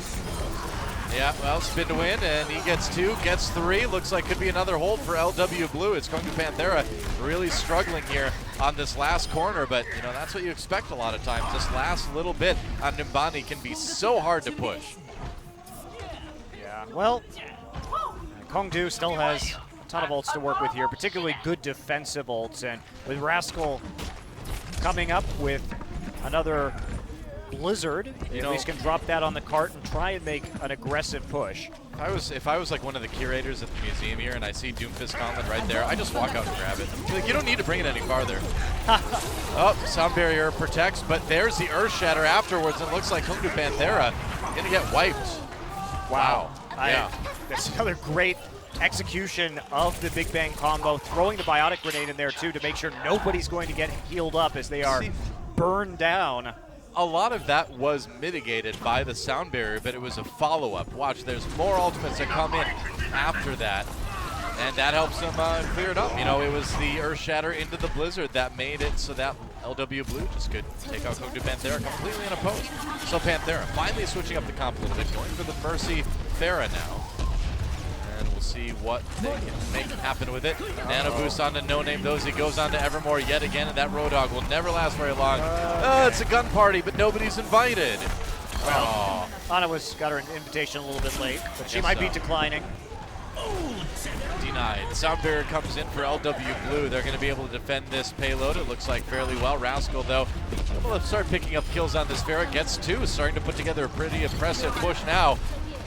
Yeah, well, spin to win, and he gets 2, gets 3. Looks like could be another hold for LW Blue. It's Kongdoo Panthera really struggling here on this last corner, but you know that's what you expect a lot of times. This last little bit on Nimbani can be so hard to push.
Yeah, well, Kongdoo still has a ton of ults to work with here, particularly good defensive ults, and with Rascal coming up with another Blizzard, you at least can drop that on the cart and try and make an aggressive push.
If I was like one of the curators at the museum here and I see Doomfist Gauntlet right there, I just walk out and grab it. Like, you don't need to bring it any farther. Oh, sound barrier protects, but there's the Earth Shatter afterwards. It looks like Kongdoo Panthera gonna get wiped. Wow. Yeah.
That's another great execution of the Big Bang combo, throwing the Biotic Grenade in there too to make sure nobody's going to get healed up as they are burned down.
A lot of that was mitigated by the sound barrier, but it was a follow-up. Watch, there's more ultimates that come in after that, and that helps them clear it up. You know, it was the Earth Shatter into the Blizzard that made it so that LW Blue just could take out Kongdoo Panthera completely unopposed. So Panthera finally switching up the comp a little bit, going for the Mercy Pharah now. And we'll see what they can make happen with it. Nano boost onto No Name. He goes on to Evermore yet again, and that Road Dogg will never last very long. It's a gun party, but nobody's invited.
Well, Anna got her invitation a little bit late, but she might be declining.
Denied. Sound barrier comes in for LW Blue. They're going to be able to defend this payload, it looks like, fairly well. Rascal, though, will start picking up kills on this Pharah. Gets 2, starting to put together a pretty impressive push now.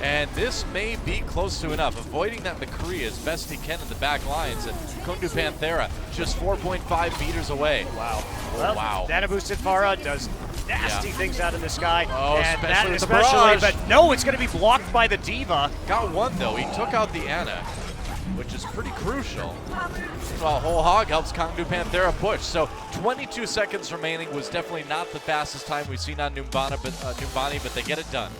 And this may be close to enough, avoiding that McCree as best he can in the back lines. And Kongdoo Panthera just 4.5 meters away.
Wow.
Well, wow.
Nano boosted Pharah does nasty things out of the sky.
Oh,
and
especially with the
especially,
barrage.
but no, it's going to be blocked by the Diva.
Got 1, though. He took out the Ana, which is pretty crucial. Well, Whole Hog helps Kongdoo Panthera push. So 22 seconds remaining was definitely not the fastest time we've seen on Numbani, but they get it done.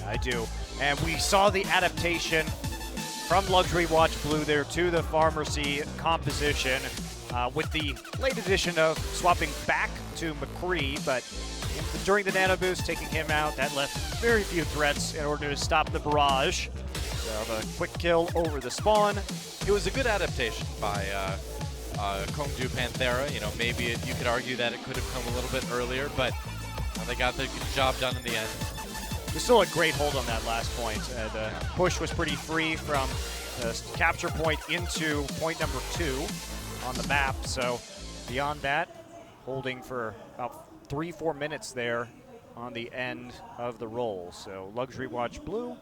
Yeah, I do. And we saw the adaptation from Luxury Watch Blue there to the Pharmacy composition. with the late addition of swapping back to McCree, but during the nano boost, taking him out, that left very few threats in order to stop the barrage. So the quick kill over the spawn.
It was a good adaptation by Kongdoo Panthera. You know, maybe you could argue that it could have come a little bit earlier, but they got the job done in the end.
There's still a great hold on that last point. The push was pretty free from the capture point into point number 2 on the map. So beyond that, holding for about 3-4 minutes there on the end of the roll. So Luxury Watch Blue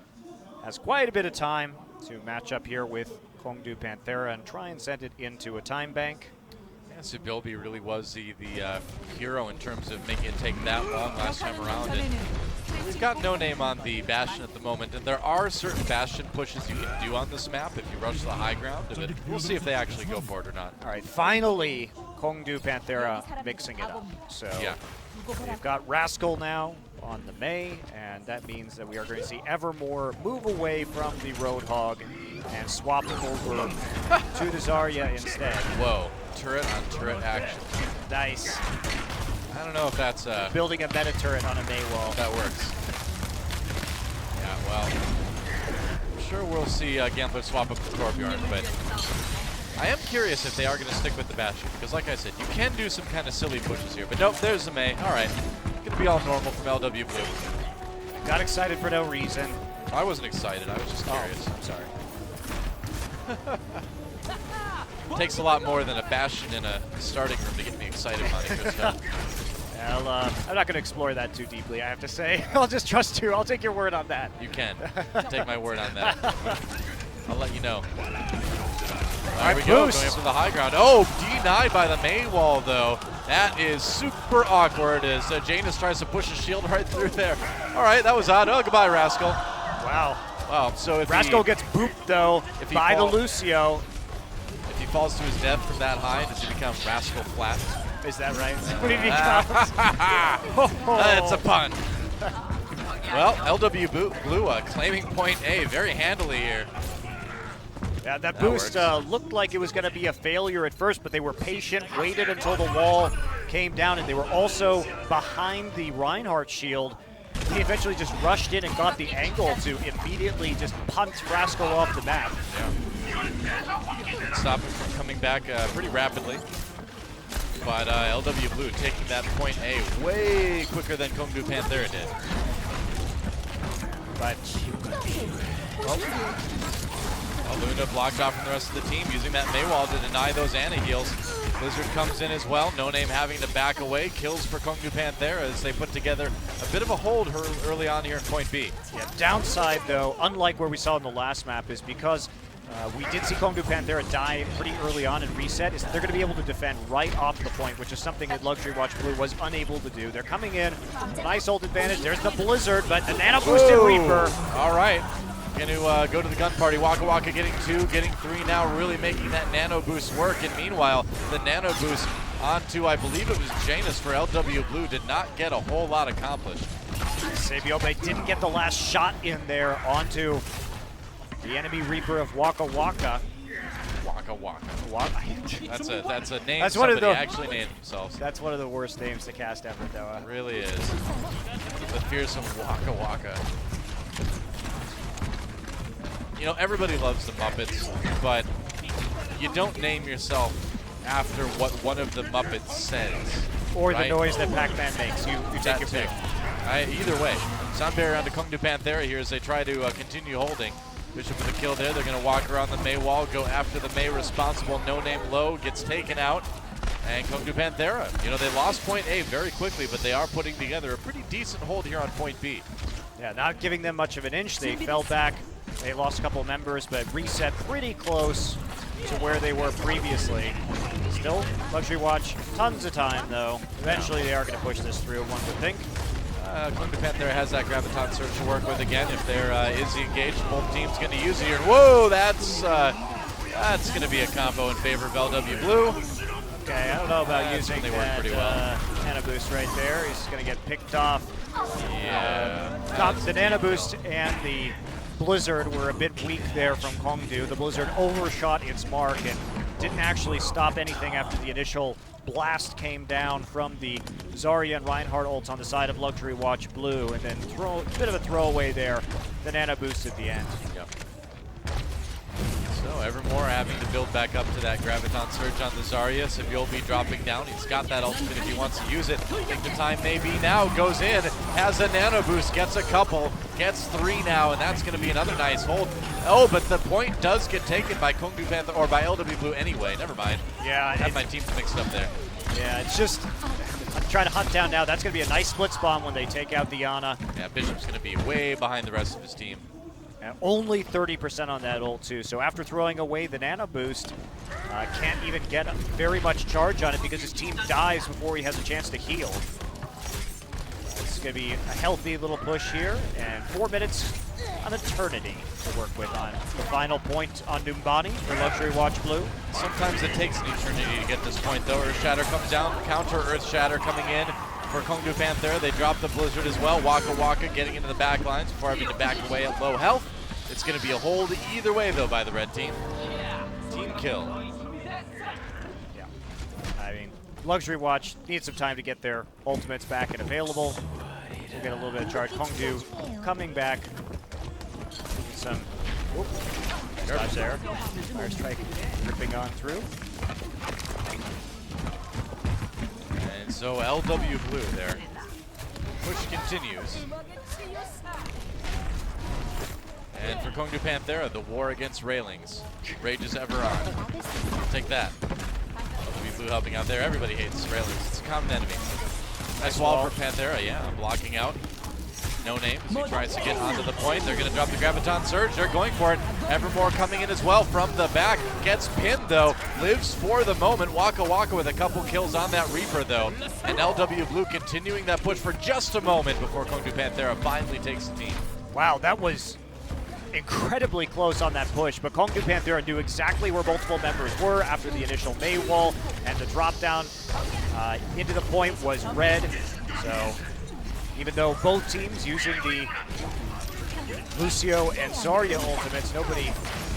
has quite a bit of time to match up here with Kongdoo Panthera and try and send it into a time bank.
Yeah, Sibilby really was the hero in terms of making it take that long last time around. And we've got no name on the Bastion at the moment, and there are certain Bastion pushes you can do on this map if you rush the high ground, but we'll see if they actually go for it or not.
All right, finally, Kongdoo Panthera mixing it up. So
yeah.
We've got Rascal now on the Mei, and that means that we are going to see Evermore move away from the Roadhog and swap over to the Zarya instead.
Whoa, turret on turret action.
Nice.
I don't know if that's
building a meta turret on a Mei wall.
That works. Yeah, well, I'm sure we'll see Gambler swap up to Torbjorn, but I am curious if they are going to stick with the Bastion, because like I said, you can do some kind of silly pushes here, but nope, there's the Mei. All right, going to be all normal from LW Blue.
Got excited for no reason.
I wasn't excited, I was just curious.
Oh, I'm sorry.
It takes a lot more than a Bastion in a starting room to get me excited about it.
Well, I'm not going to explore that too deeply, I have to say. I'll just trust you. I'll take your word on that.
You can. Take my word on that. I'll let you know.
All right,
we go, going up to the high ground. Oh, denied by the Mei wall, though. That is super awkward as Janus tries to push a shield right through there. All right, that was odd. Oh, goodbye, Rascal.
Wow.
Wow, so if
Rascal gets booped, though, by the Lucio.
If he falls to his death from that high, does he become Rascal Flat?
Is that right? What did he become?
That's a pun. Well, LW Blue claiming point A very handily here.
Yeah, that boost looked like it was going to be a failure at first, but they were patient, waited until the wall came down, and they were also behind the Reinhardt shield. He eventually just rushed in and got the angle to immediately just punt Rascal off the map.
Yeah. Stop him from coming back pretty rapidly. But LW Blue taking that point A way quicker than Kongdoo Panthera did.
But
Luna blocked off from the rest of the team, using that Mei wall to deny those anti-heals. Blizzard comes in as well, No Name having to back away. Kills for Kongdoo Panthera as they put together a bit of a hold early on here in point B.
Yeah, downside though, unlike where we saw in the last map, is because we did see Kongdoo Panthera die pretty early on and reset, is that they're going to be able to defend right off the point, which is something that Luxury Watch Blue was unable to do. They're coming in, nice ult advantage. There's the Blizzard, but the nano boosted Reaper.
All right. Going to go to the gun party. Waka Waka getting 2, getting 3 now, really making that nano boost work. And meanwhile, the nano boost onto, I believe it was Janus for LW Blue, did not get a whole lot accomplished.
Sabiobe didn't get the last shot in there onto the enemy Reaper of Waka Waka.
Waka Waka. That's a name
that's
somebody actually named themselves.
That's one of the worst names to cast ever, though.
It really is. The fearsome Waka Waka. You know, everybody loves the Muppets, but you don't name yourself after what one of the Muppets says.
Or
right?
the noise that Pac-Man makes. You take your pick.
Either way. Sound barrier onto Kongdoo Panthera here as they try to continue holding. Bishop with a kill there. They're going to walk around the Mei wall, go after the Mei responsible. No Name low, gets taken out. And Kongdoo Panthera, you know, they lost point A very quickly, but they are putting together a pretty decent hold here on point B.
Yeah, not giving them much of an inch. They fell back. They lost a couple of members, but reset pretty close to where they were previously. Still, Luxury Watch, tons of time, though. Eventually, they are going to push this through, one would think.
Kongdoo Panthera has that Graviton Surge to work with again. If there is the engaged, both teams going to use it here. Whoa, that's going to be a combo in favor of LW Blue.
Okay, I don't know about using
they work pretty well.
Nano Boost right there. He's going to get picked off.
Yeah.
The Nano Boost and the Blizzard were a bit weak there from Kongdoo. The Blizzard overshot its mark and didn't actually stop anything after the initial blast came down from the Zarya and Reinhardt ults on the side of Luxury Watch Blue, and then a bit of a throwaway there, the nano boost at the end.
Yep. So Evermore having to build back up to that Graviton Surge on the Zarya. Saviolbe dropping down. He's got that ultimate if he wants to use it. I think the time may be now. Goes in, has a nano boost, gets a couple, gets 3 now, and that's going to be another nice hold. Oh, but the point does get taken by Kongdoo Panther, or by LW Blue anyway. Never mind.
Yeah,
I had my teams mixed up there.
Yeah, it's just, I'm trying to hunt down now. That's going to be a nice split spawn when they take out the Ana.
Yeah, Bishop's going to be way behind the rest of his team.
Only 30% on that ult too, so after throwing away the nano boost, can't even get very much charge on it because his team dies before he has a chance to heal. It's going to be a healthy little push here, and 4 minutes, an eternity to work with on the final point on Numbani for Luxury Watch Blue.
Sometimes it takes an eternity to get this point though. Earth Shatter comes down, counter Earth Shatter coming in for Kongdoo Panther. They drop the Blizzard as well. Waka Waka getting into the back lines before having to back away at low health. It's going to be a hold either way though by the red team. Team kill.
Yeah, I mean, Luxury Watch needs some time to get their ultimates back and available. We'll get a little bit of charge. Kongdoo coming back. Some dodge there. Fire Strike ripping on through.
And so LW Blue there. Push continues. And for Kongdoo Panthera, the war against railings rages ever on. Take that. LW Blue helping out there. Everybody hates railings. It's a common enemy. Nice wall for Panthera, yeah, blocking out. No name as he tries to get onto the point. They're going to drop the Graviton Surge. They're going for it. Evermore coming in as well from the back. Gets pinned though. Lives for the moment. Waka Waka with a couple kills on that Reaper though. And LW Blue continuing that push for just a moment before Kongdoo Panthera finally takes the team.
Wow, that was incredibly close on that push, but Kongdoo Panthera knew exactly where multiple members were after the initial Mei wall, and the drop down into the point was red. So even though both teams using the Lucio and Zarya ultimates, nobody,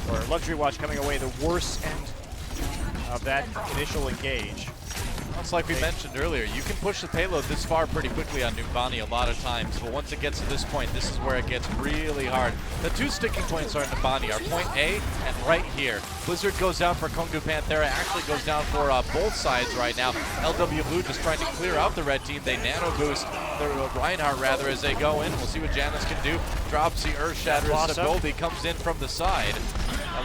or Luxury Watch coming away the worst end of that initial engage.
It's like we mentioned earlier, you can push the payload this far pretty quickly on Numbani a lot of times, but once it gets to this point, this is where it gets really hard. The two sticking points on Numbani are point A and right here. Blizzard goes down for Kongdoo Panthera, actually goes down for both sides right now. LW Blue just trying to clear out the red team. They nano boost the Reinhardt rather as they go in. We'll see what Janice can do. Drops the Earth Shatter as Saviolbe comes in from the side.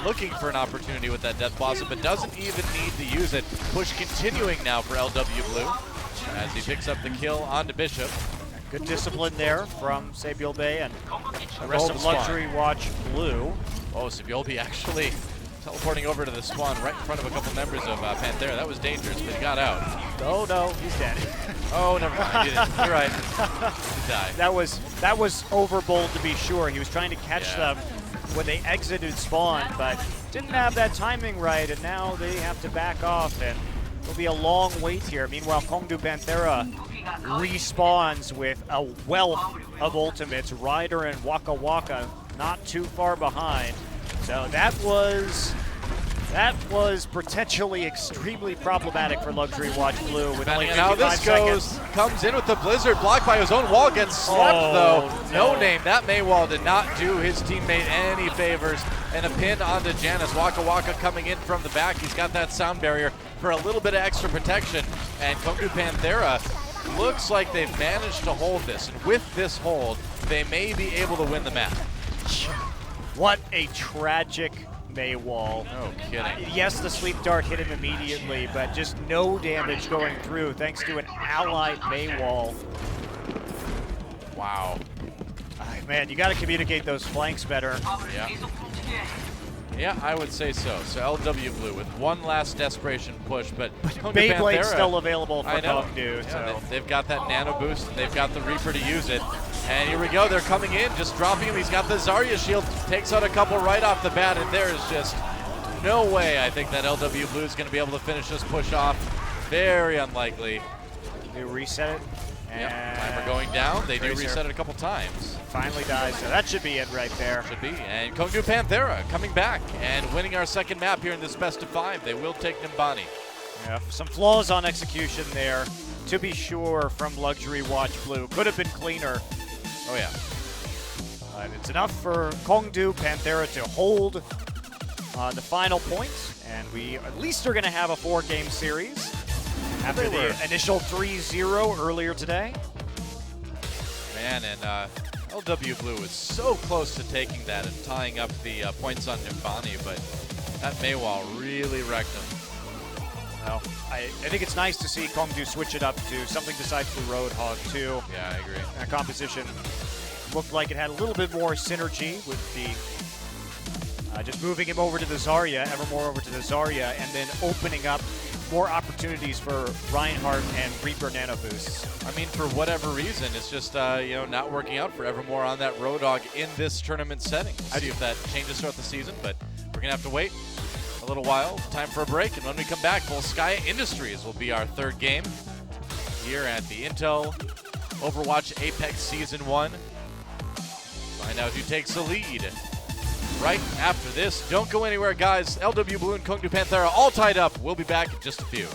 Looking for an opportunity with that Death Blossom, but doesn't even need to use it. Push continuing now for LW Blue as he picks up the kill onto Bishop.
Good discipline there from Saviolbe and the rest of Luxury Watch Blue.
Oh, Saviolbe actually teleporting over to the spawn right in front of a couple members of Panthera. That was dangerous, but he got out.
Oh no, he's dead.
Oh, never mind. He didn't. You're right. He died.
That was overbold to be sure. He was trying to catch them when they exited spawn, but didn't have that timing right, and now they have to back off, and it'll be a long wait here. Meanwhile, Kongdoo Panthera respawns with a wealth of ultimates. Ryder and Waka Waka not too far behind. So that was potentially extremely problematic for Luxury Watch Blue with only 55
how this goes,
seconds.
Comes in with the Blizzard, blocked by his own wall, gets slept though. No name, that Mei wall did not do his teammate any favors. And a pin onto Janice. Waka Waka coming in from the back. He's got that sound barrier for a little bit of extra protection. And Kongdoo Panthera looks like they've managed to hold this. And with this hold, they may be able to win the map.
What a tragic Mei wall.
No kidding.
Yes, the sleep dart hit him immediately, but just no damage going through thanks to an allied Mei wall.
Wow.
Man, you got to communicate those flanks better.
Yeah. Yeah, I would say so. So LW Blue with one last desperation push, but
Beyblade's still available for Kongdoo.
Yeah,
So
they've got that nano boost, and they've got the Reaper to use it. And here we go, they're coming in, just dropping him. He's got the Zarya shield, takes out a couple right off the bat, and there is just no way I think that LW Blue is going to be able to finish this push off. Very unlikely.
they reset it.
Yep, timer going down. They do
Tracer
reset it a couple times.
finally dies, so that should be it right there.
Should be. And Kongdoo Panthera coming back and winning our second map here in this best of 5. They will take Nimbani.
Yeah, some flaws on execution there, to be sure, from Luxury Watch Blue. Could have been cleaner.
Oh yeah.
But it's enough for Kongdoo Panthera to hold the final points, and we at least are going to have a 4-game series after the initial 3-0 earlier today.
Man, and LW Blue was so close to taking that and tying up the points on Nimbani, but that Maywall really wrecked him.
Well, I think it's nice to see Kongdoo switch it up to something besides the Roadhog too.
Yeah, I agree.
That composition looked like it had a little bit more synergy with the just moving him over to the Zarya, ever more over to the Zarya, and then opening up more opportunities for Reinhardt and Reaper nano boosts.
I mean, for whatever reason, it's just not working out for Evermore on that Roadhog in this tournament setting. We'll see if that changes throughout the season, but we're gonna have to wait a little while. Time for a break, and when we come back, Volskaya Industries will be our 3rd game here at the Intel Overwatch Apex Season 1. Find out who takes the lead right after this. Don't go anywhere, guys. LW Blue and Kongdoo Panthera all tied up. We'll be back in just a few.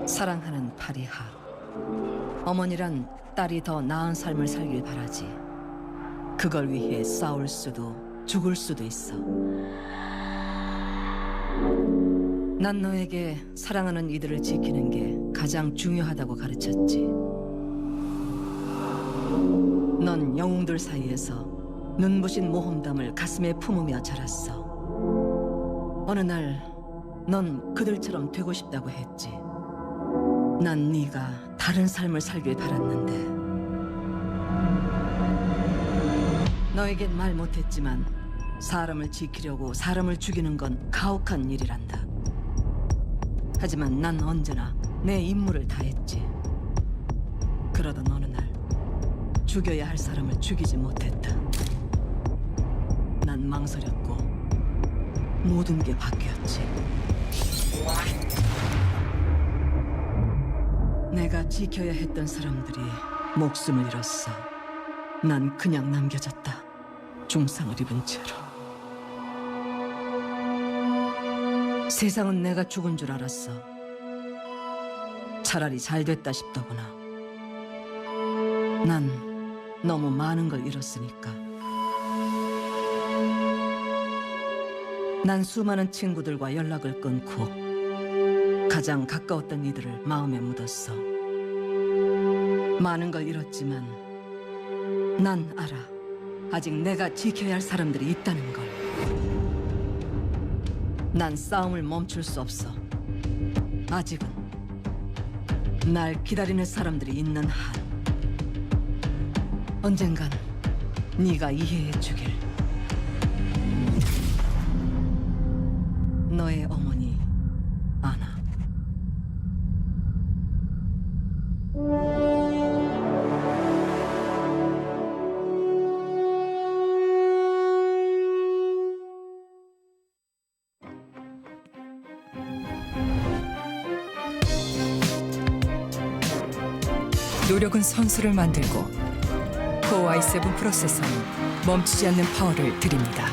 사랑하는 파리하, 어머니란 딸이 더 나은 삶을 살길 바라지. 그걸 위해 싸울 수도 죽을 수도 있어. 난 너에게 사랑하는 이들을 지키는 게 가장 중요하다고 가르쳤지. 넌 영웅들 사이에서 눈부신 모험담을 가슴에 품으며 자랐어. 어느 날 넌 그들처럼 되고 싶다고 했지. 난 네가 다른 삶을 살길 바랐는데. 너에겐 말 못했지만 사람을 지키려고 사람을 죽이는 건 가혹한 일이란다. 하지만 난 언제나 내 임무를 다했지. 그러던 어느 날 죽여야 할 사람을 죽이지 못했다. 난 망설였고 모든 게 바뀌었지. 내가 지켜야 했던 사람들이 목숨을 잃었어. 난 그냥 남겨졌다. 중상을 입은 채로. 세상은 내가 죽은 줄 알았어. 차라리 잘 됐다 싶더구나. 난 너무 많은 걸 잃었으니까. 난 수많은 친구들과 연락을 끊고 가장 가까웠던 이들을 마음에 묻었어. 많은 걸 잃었지만 난 알아. 아직 내가 지켜야 할 사람들이 있다는 걸. 난 싸움을 멈출 수 없어. 아직은 날 기다리는 사람들이 있는 한. 언젠간 네가 이해해 주길. 너의 어머니 아나.
노력은 선수를 만들고 코어 i7 프로세서는 멈추지 않는 파워를 드립니다.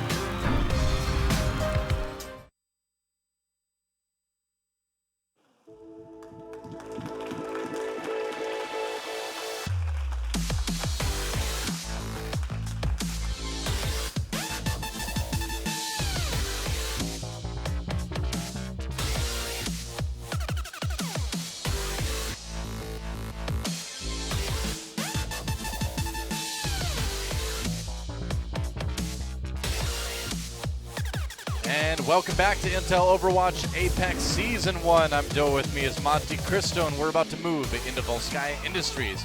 And welcome back to Intel Overwatch Apex Season 1. I'm Joe, with me is Monty Cristo, and we're about to move into Volskaya Industries.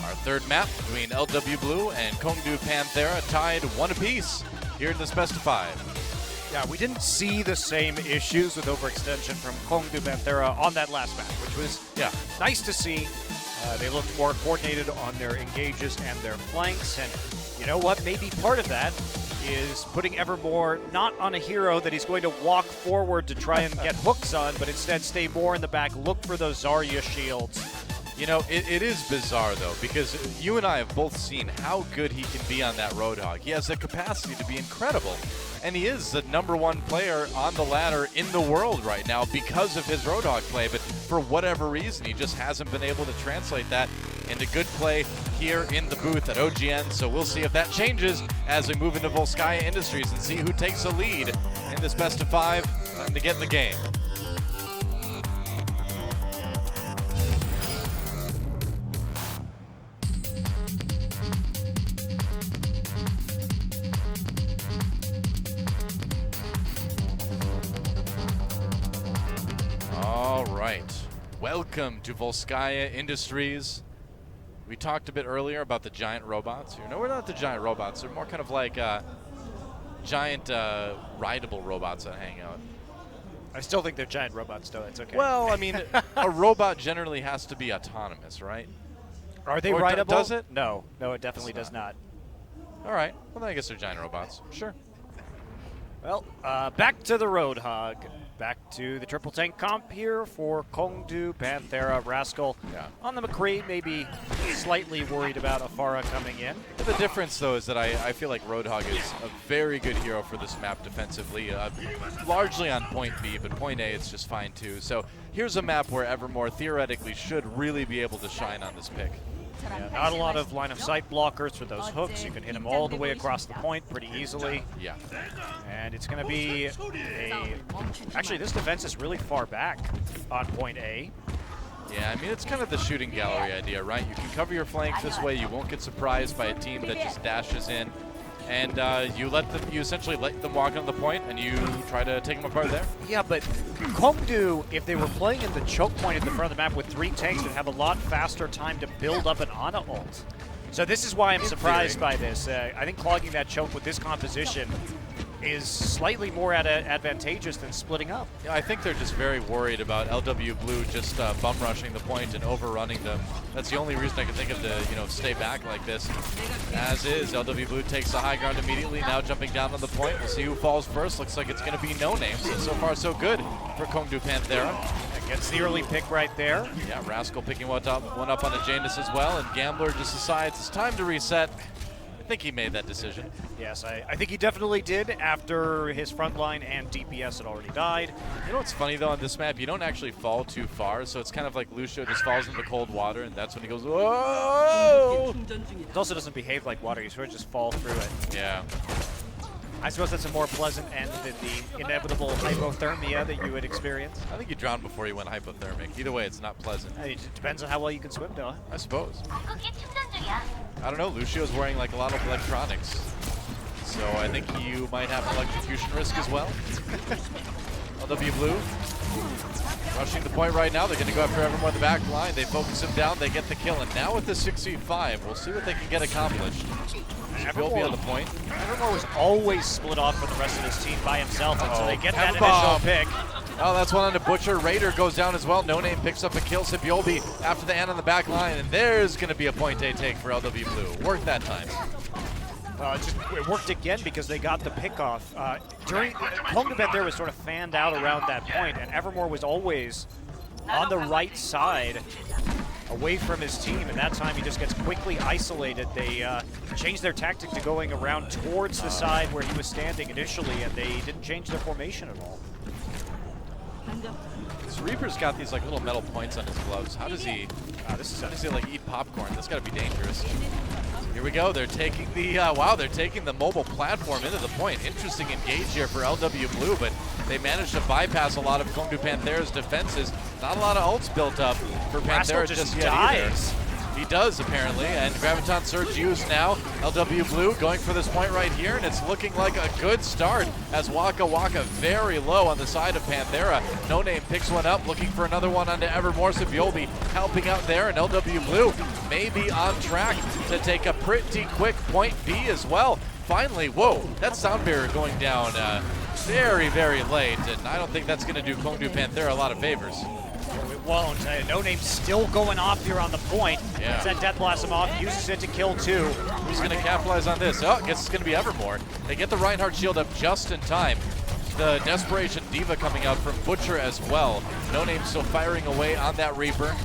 Our third map between LW Blue and Kongdoo Panthera tied 1 apiece here in this best of 5.
Yeah, we didn't see the same issues with overextension from Kongdoo Panthera on that last match, which was nice to see. They looked more coordinated on their engages and their flanks, and you know what? Maybe part of that is putting Evermore not on a hero that he's going to walk forward to try and get hooks on, but instead stay more in the back, look for those Zarya shields.
You know, it is bizarre, though, because you and I have both seen how good he can be on that Roadhog. He has the capacity to be incredible, and he is the #1 player on the ladder in the world right now because of his Roadhog play, but for whatever reason, he just hasn't been able to translate that into good play here in the booth at OGN, so we'll see if that changes as we move into Volskaya Industries and see who takes the lead in this best of 5 to get in the game. All right, welcome to Volskaya Industries. We talked a bit earlier about the giant robots here. No, we're not the giant robots. They're more kind of like giant rideable robots that hang out.
I still think they're giant robots, though. It's okay.
Well, I mean, a robot generally has to be autonomous, right?
Are they
Or
rideable?
does it?
No, it definitely does not.
All right. Well, then I guess they're giant robots. Sure.
Well, back to the Roadhog. Back to the triple tank comp here for Kongdoo, Panthera, Rascal.
Yeah.
On the McCree, maybe slightly worried about Afara coming in.
The difference, though, is that I feel like Roadhog is a very good hero for this map defensively, largely on point B, but point A it's just fine too. So here's a map where Evermore theoretically should really be able to shine on this pick.
Yeah, not a lot of line of sight blockers for those hooks. You can hit them all the way across the point pretty easily.
Yeah.
And it's going to be actually, this defense is really far back on point A.
Yeah, I mean, it's kind of the shooting gallery idea, right? You can cover your flank this way. You won't get surprised by a team that just dashes in. And you essentially let them walk on the point, and you try to take them apart there.
Yeah, but Kongdoo, if they were playing in the choke point at the front of the map with 3 tanks, would have a lot faster time to build up an Ana ult. So this is why I'm surprised by this. I think clogging that choke with this composition is slightly more advantageous than splitting up.
Yeah, I think they're just very worried about LW Blue just bum rushing the point and overrunning them. That's the only reason I can think of to stay back like this. As is, LW Blue takes the high ground immediately, now jumping down on the point. We'll see who falls first. Looks like it's going to be No Name, so far so good for Kongdoo Panthera.
That gets the early pick right there.
Yeah, Rascal picking one up on the Janus as well, and Gambler just decides it's time to reset. I think he made that decision.
Yes, I think he definitely did after his front line and DPS had already died.
You know what's funny though on this map? You don't actually fall too far, so it's kind of like Lucio just falls into cold water, and that's when he goes, whoa!
It also doesn't behave like water, you sort of just fall through it.
Yeah.
I suppose that's a more pleasant end than the inevitable hypothermia that you would experience.
I think you drowned before you went hypothermic. Either way, it's not pleasant.
It depends on how well you can swim, though.
I suppose. I don't know, Lucio's wearing like a lot of electronics. So I think you might have an electrocution risk as well. LW Blue rushing the point right now. They're going to go after Evermore in the back line. They focus him down, they get the kill. And now with the 6v5, we'll see what they can get accomplished. Evermore on the point.
Evermore was always split off from the rest of his team by himself until they get that initial
bomb.
pick.
Oh, that's one on the Butcher. Raider goes down as well. No Name picks up a kill. Sibiobi after the end on the back line, and there's going to be a point they take for LW Blue. Worked that time.
It worked again because they got the pick off. Kongdoo there was sort of fanned out around that point, and Evermore was always on the right side away from his team, and that time he just gets quickly isolated. They changed their tactic to going around towards the side where he was standing initially, and they didn't change their formation at all.
This Reaper's got these like little metal points on his gloves. How does he? How does he like eat popcorn? That's got to be dangerous. Here we go. They're taking the they're taking the mobile platform into the point. Interesting engage here for LW Blue, but they managed to bypass a lot of Kongdoo Panthera's defenses. Not a lot of ults built up for Panthera just yet either. He does, apparently, and Graviton Surge used now. LW Blue going for this point right here, and it's looking like a good start as Waka Waka very low on the side of Panthera. No Name picks one up, looking for another one onto Evermore. Sibiobi helping out there, and LW Blue may be on track to take a pretty quick point B as well. Finally, whoa, that sound barrier going down very, very late, and I don't think that's going to do Kongdoo Panthera a lot of favors.
It won't. No Name still going off here on the point.
Yeah.
Gets that Death Blossom off, uses it to kill two.
Who's going to capitalize on this? Oh, I guess it's going to be Evermore. They get the Reinhardt shield up just in time. The Desperation Diva coming out from Butcher as well. No Name still firing away on that Reaper.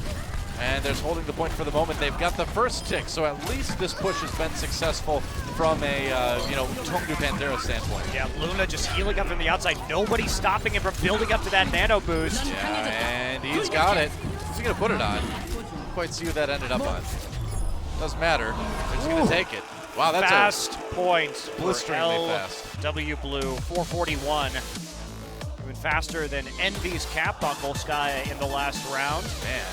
And they're holding the point for the moment. They've got the first tick, so at least this push has been successful from a, Kongdoo Panthera standpoint.
Yeah, Luna just healing up from the outside. Nobody stopping him from building up to that nano boost.
Yeah, and he's got it. Who's he going to put it on? Can't quite see who that ended up on. Doesn't matter. They're just going to take it. Wow, that's
fast points.
Blisteringly fast.
LW Blue, 441. Even faster than Envy's cap on Volskaya in the last round.
Man.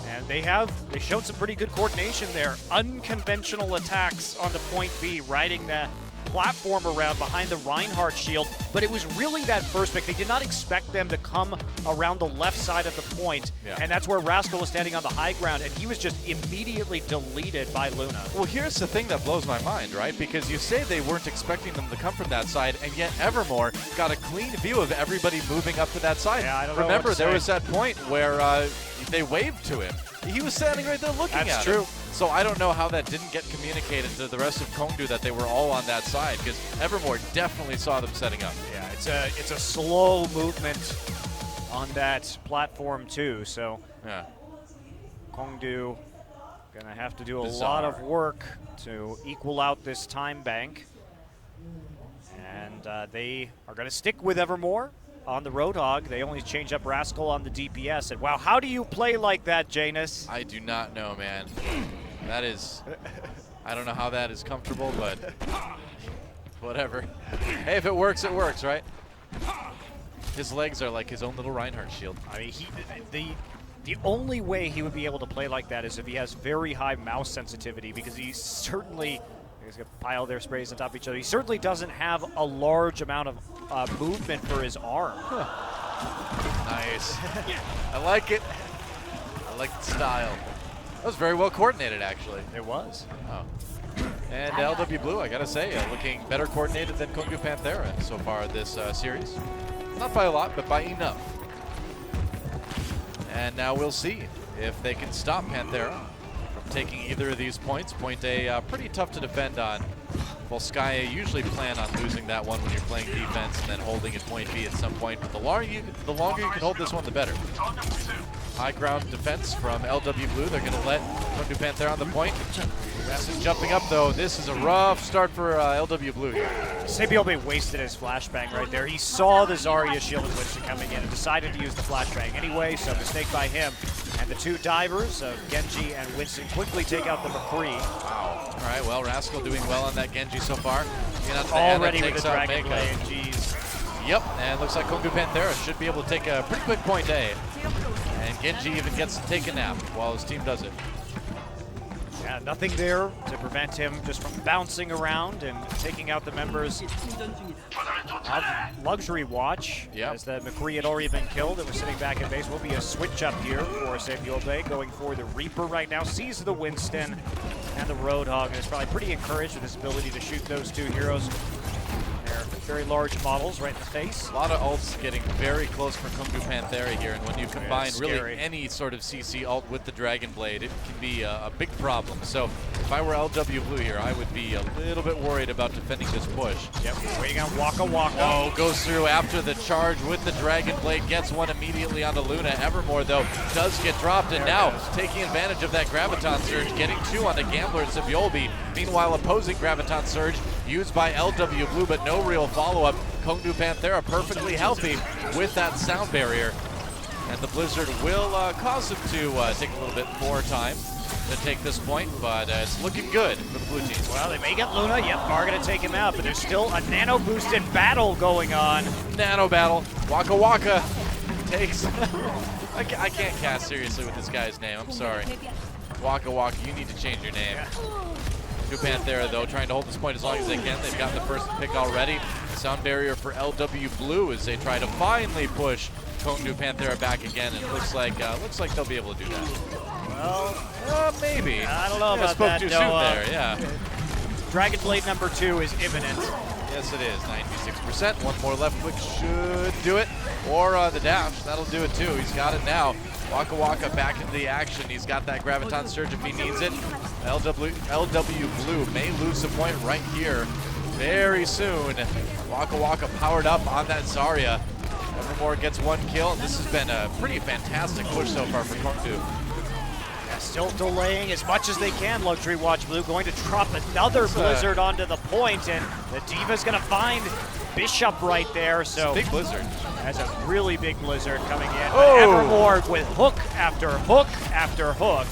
And they showed some pretty good coordination there. Unconventional attacks on the point B, riding that platform around behind the Reinhardt shield. But it was really that first pick. They did not expect them to come around the left side of the point.
Yeah.
And that's where Rascal was standing on the high ground, and he was just immediately deleted by Luna.
Well, here's the thing that blows my mind, right? Because you say they weren't expecting them to come from that side, and yet Evermore got a clean view of everybody moving up to that side.
Yeah, I don't know
Remember,
what to
there
say.
was that point where they waved to him. He was standing right there looking at
That's
him.
true.
So I don't know how that didn't get communicated to the rest of Kongdoo that they were all on that side, because Evermore definitely saw them setting up.
Yeah, it's a slow movement on that platform too. So
Yeah.
Kongdoo gonna have to do a
Bizarre.
lot of work to equal out this time bank, and they are gonna stick with Evermore on the Roadhog. They only change up Rascal on the DPS. And wow, how do you play like that, Janus?
I do not know, man. That is, I don't know how that is comfortable, but whatever. Hey, if it works, right? His legs are like his own little Reinhardt shield.
I mean, the only way he would be able to play like that is if he has very high mouse sensitivity, because he certainly, he's going to pile their sprays on top of each other. He certainly doesn't have a large amount of movement for his arm.
Nice. I like it. I like the style. That was very well coordinated, actually.
It was.
Oh. And LW Blue, I gotta say, looking better coordinated than Kongdoo Panthera so far this series. Not by a lot, but by enough. And now we'll see if they can stop Panthera from taking either of these points. Point A, pretty tough to defend on. Volskaya usually plan on losing that one when you're playing defense and then holding at point B at some point. But the longer you can hold this one, the better. High ground defense from LW Blue. They're going to let Kongdoo Panthera on the point. This is jumping up, though. This is a rough start for LW Blue here.
Sabiobe wasted his flashbang right there. He saw the Zarya shield and Winston coming in and decided to use the flashbang anyway, so mistake by him. And the two divers of Genji and Winston quickly take out the McCree.
Wow. All right, well, Rascal doing well on that Genji so far.
Already with the Dragon Blade, jeez.
Yep, and looks like Kongdoo Panthera should be able to take a pretty quick point A. And Genji even gets to take a nap while his team does it.
Yeah, nothing there to prevent him just from bouncing around and taking out the members of Luxury Watch.
Yep.
As the McCree had already been killed and was sitting back in base. Will be a switch up here for Sabiobe, going for the Reaper right now. Sees the Winston and the Roadhog, and is probably pretty encouraged with his ability to shoot those two heroes. They're very large models right in the face.
A lot of ults getting very close for Kongdoo Panthera here, and when you combine really
scary.
any sort of CC ult with the Dragon Blade, it can be a big problem. So if I were LW Blue here, I would be a little bit worried about defending this push.
Yep, waiting on Waka Waka.
Oh, goes through after the charge with the Dragon Blade, gets one immediately onto Luna. Evermore, though, does get dropped, and now taking advantage of that Graviton Surge, getting two on the Gambler and Sabiobe. Meanwhile, opposing Graviton Surge used by LW Blue, but no real follow-up. Kongdoo Panthera perfectly healthy with that sound barrier. And the Blizzard will cause him to take a little bit more time to take this point, but it's looking good for the blue team.
Well, they may get Luna. Yep, are going to take him out, but there's still a nano-boosted battle going on.
Nano battle. Waka Waka takes... I can't cast seriously with this guy's name. I'm sorry. Waka Waka, you need to change your name. Kongdoo Panthera, though, trying to hold this point as long as they can. They've gotten the first pick already. Sound barrier for LW Blue as they try to finally push Kongdoo Panthera back again, and it looks like they'll be able to do that.
Well,
maybe.
I don't know about
spoke
that.
too soon there, yeah.
Dragon Blade number 2 is imminent.
Yes, it is. 96%. One more left click should do it. Or the dash. That'll do it too. He's got it now. Waka Waka back into the action. He's got that Graviton Surge if he needs it. LW Blue may lose a point right here very soon. Waka Waka powered up on that Zarya. Evermore gets one kill. This has been a pretty fantastic push so far for Kongdoo.
Yeah, still delaying as much as they can. Luxury Watch Blue going to drop another Blizzard onto the point, and the Diva's going to find Bishop right there. So
big Blizzard.
That's a really big Blizzard coming in.
Oh.
But Evermore with hook after hook after hook.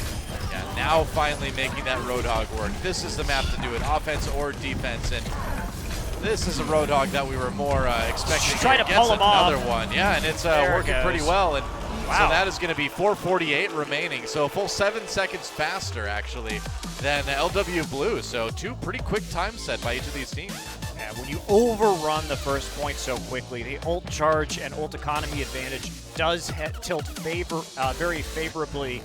Yeah, now finally making that Roadhog work. This is the map to do it, offense or defense, and this is a Roadhog that we were more expecting.
Try to pull him off.
Another one, yeah, and it's working pretty well. And so that is going to be 4:48 remaining, so a full 7 seconds faster actually than LW Blue. So two pretty quick time set by each of these teams.
Yeah, when you overrun the first point so quickly, the ult charge and ult economy advantage does tilt very favorably